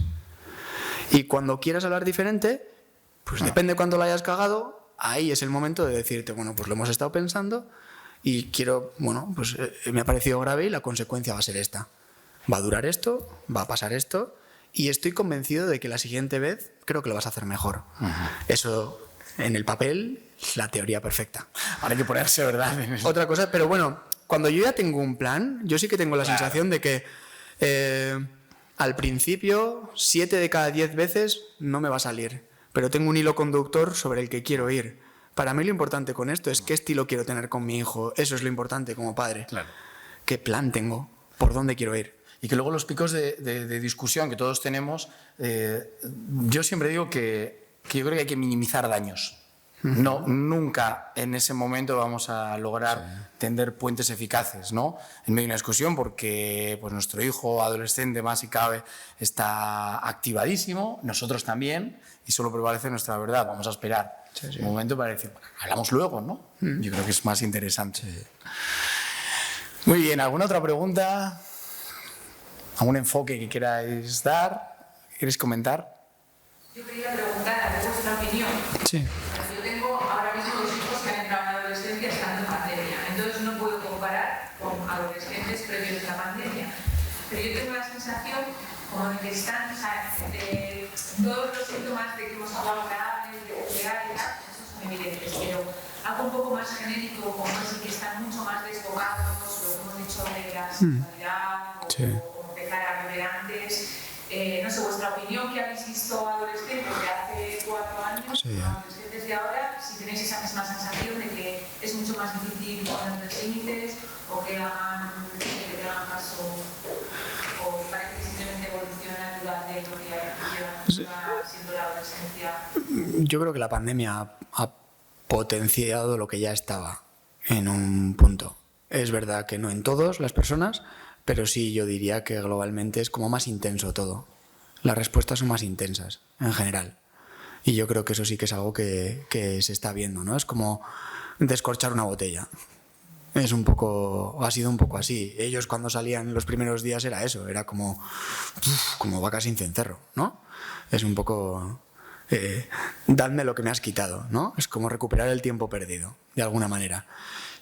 Y cuando quieras hablar diferente, pues depende cuándo lo hayas cagado, ahí es el momento de decirte, bueno, pues lo hemos estado pensando y pues me ha parecido grave y la consecuencia va a ser esta. Va a durar esto, va a pasar esto y estoy convencido de que la siguiente vez creo que lo vas a hacer mejor. Eso en el papel, la teoría perfecta. Ahora hay que ponerse, ¿verdad? Otra cosa, pero bueno, cuando yo ya tengo un plan, yo sí que tengo la sensación de que al principio 7 de cada 10 veces no me va a salir, pero tengo un hilo conductor sobre el que quiero ir. Para mí lo importante con esto es qué estilo quiero tener con mi hijo. Eso es lo importante como padre. Claro. ¿Qué plan tengo? ¿Por dónde quiero ir? Y que luego los picos de discusión que todos tenemos, yo siempre digo que yo creo que hay que minimizar daños. No, nunca en ese momento vamos a lograr tender puentes eficaces, ¿no? En medio de una discusión, porque pues, nuestro hijo adolescente, más si cabe, está activadísimo, nosotros también, y solo prevalece nuestra verdad. Vamos a esperar un momento para decir, bueno, hablamos luego, ¿no? Yo creo que es más interesante. Muy bien, ¿alguna otra pregunta? ¿Algún enfoque que queráis dar? ¿Queréis comentar? Yo quería preguntar a vuestra opinión. Sí. Yo tengo ahora mismo 2 hijos que han entrado en la adolescencia estando en pandemia, entonces no puedo comparar con adolescentes previos a la pandemia. Pero yo tengo la sensación como de que están, o sea, de todos los síntomas de que hemos hablado graves, de nuclear y tal, esos son evidentes, pero algo un poco más genérico, como así que están mucho más desbocados, lo que hemos dicho de la sexualidad, o como de cara a beber antes. No sé, vuestra opinión, que habéis visto adolescentes de hace 4 años, adolescentes de ahora, si tenéis esa misma sensación de que es mucho más difícil poner límites o que hagan caso, o parece que simplemente evoluciona durante lo que lleva siendo la adolescencia. Yo creo que la pandemia ha potenciado lo que ya estaba en un punto. Es verdad que no en todas las personas, pero sí yo diría que globalmente es como más intenso todo. Las respuestas son más intensas en general. Y yo creo que eso sí que es algo que se está viendo, ¿no? Es como descorchar una botella. Es un poco, ha sido un poco así. Ellos cuando salían los primeros días era eso, era como vacas sin cencerro, ¿no? Es un poco, dadme lo que me has quitado, ¿no? Es como recuperar el tiempo perdido, de alguna manera.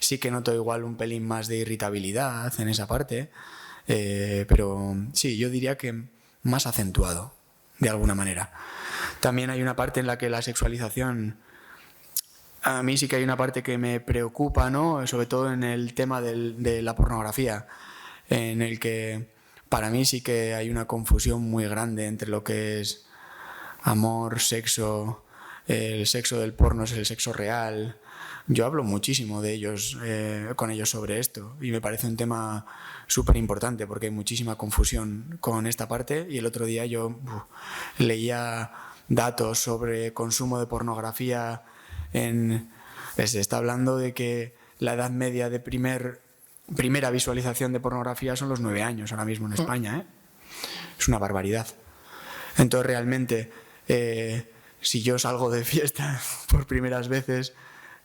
Sí que noto igual un pelín más de irritabilidad en esa parte, pero sí, yo diría que más acentuado, de alguna manera. También hay una parte en la que la sexualización, a mí sí que hay una parte que me preocupa, ¿no? Sobre todo en el tema de la pornografía, en el que para mí sí que hay una confusión muy grande entre lo que es amor, sexo, el sexo del porno es el sexo real. Yo hablo muchísimo de ellos, con ellos sobre esto, y me parece un tema súper importante porque hay muchísima confusión con esta parte. Y el otro día yo leía datos sobre consumo de pornografía. Se está hablando de que la edad media de primera visualización de pornografía son los 9 años ahora mismo en España, ¿eh? Es una barbaridad. Entonces realmente, si yo salgo de fiesta por primeras veces,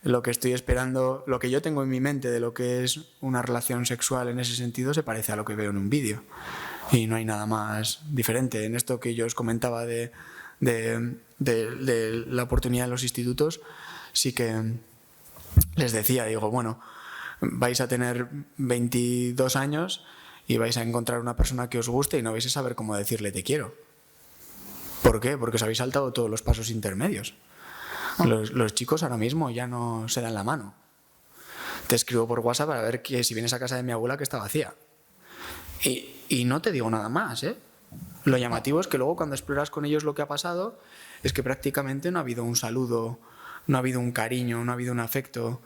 lo que estoy esperando, lo que yo tengo en mi mente de lo que es una relación sexual en ese sentido se parece a lo que veo en un vídeo. Y no hay nada más diferente. En esto que yo os comentaba de la oportunidad en los institutos, sí que les decía, digo, bueno, vais a tener 22 años y vais a encontrar una persona que os guste y no vais a saber cómo decirle te quiero. ¿Por qué? Porque os habéis saltado todos los pasos intermedios. Los chicos ahora mismo ya no se dan la mano. Te escribo por WhatsApp para ver que si vienes a casa de mi abuela que está vacía. Y no te digo nada más, ¿eh? Lo llamativo es que luego cuando exploras con ellos lo que ha pasado es que prácticamente no ha habido un saludo, no ha habido un cariño, no ha habido un afecto,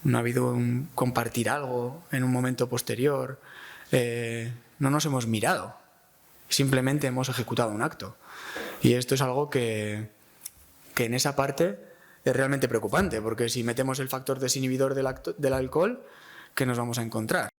no ha habido un compartir algo en un momento posterior. No nos hemos mirado, simplemente hemos ejecutado un acto. Y esto es algo que en esa parte es realmente preocupante, porque si metemos el factor desinhibidor del alcohol, ¿qué nos vamos a encontrar?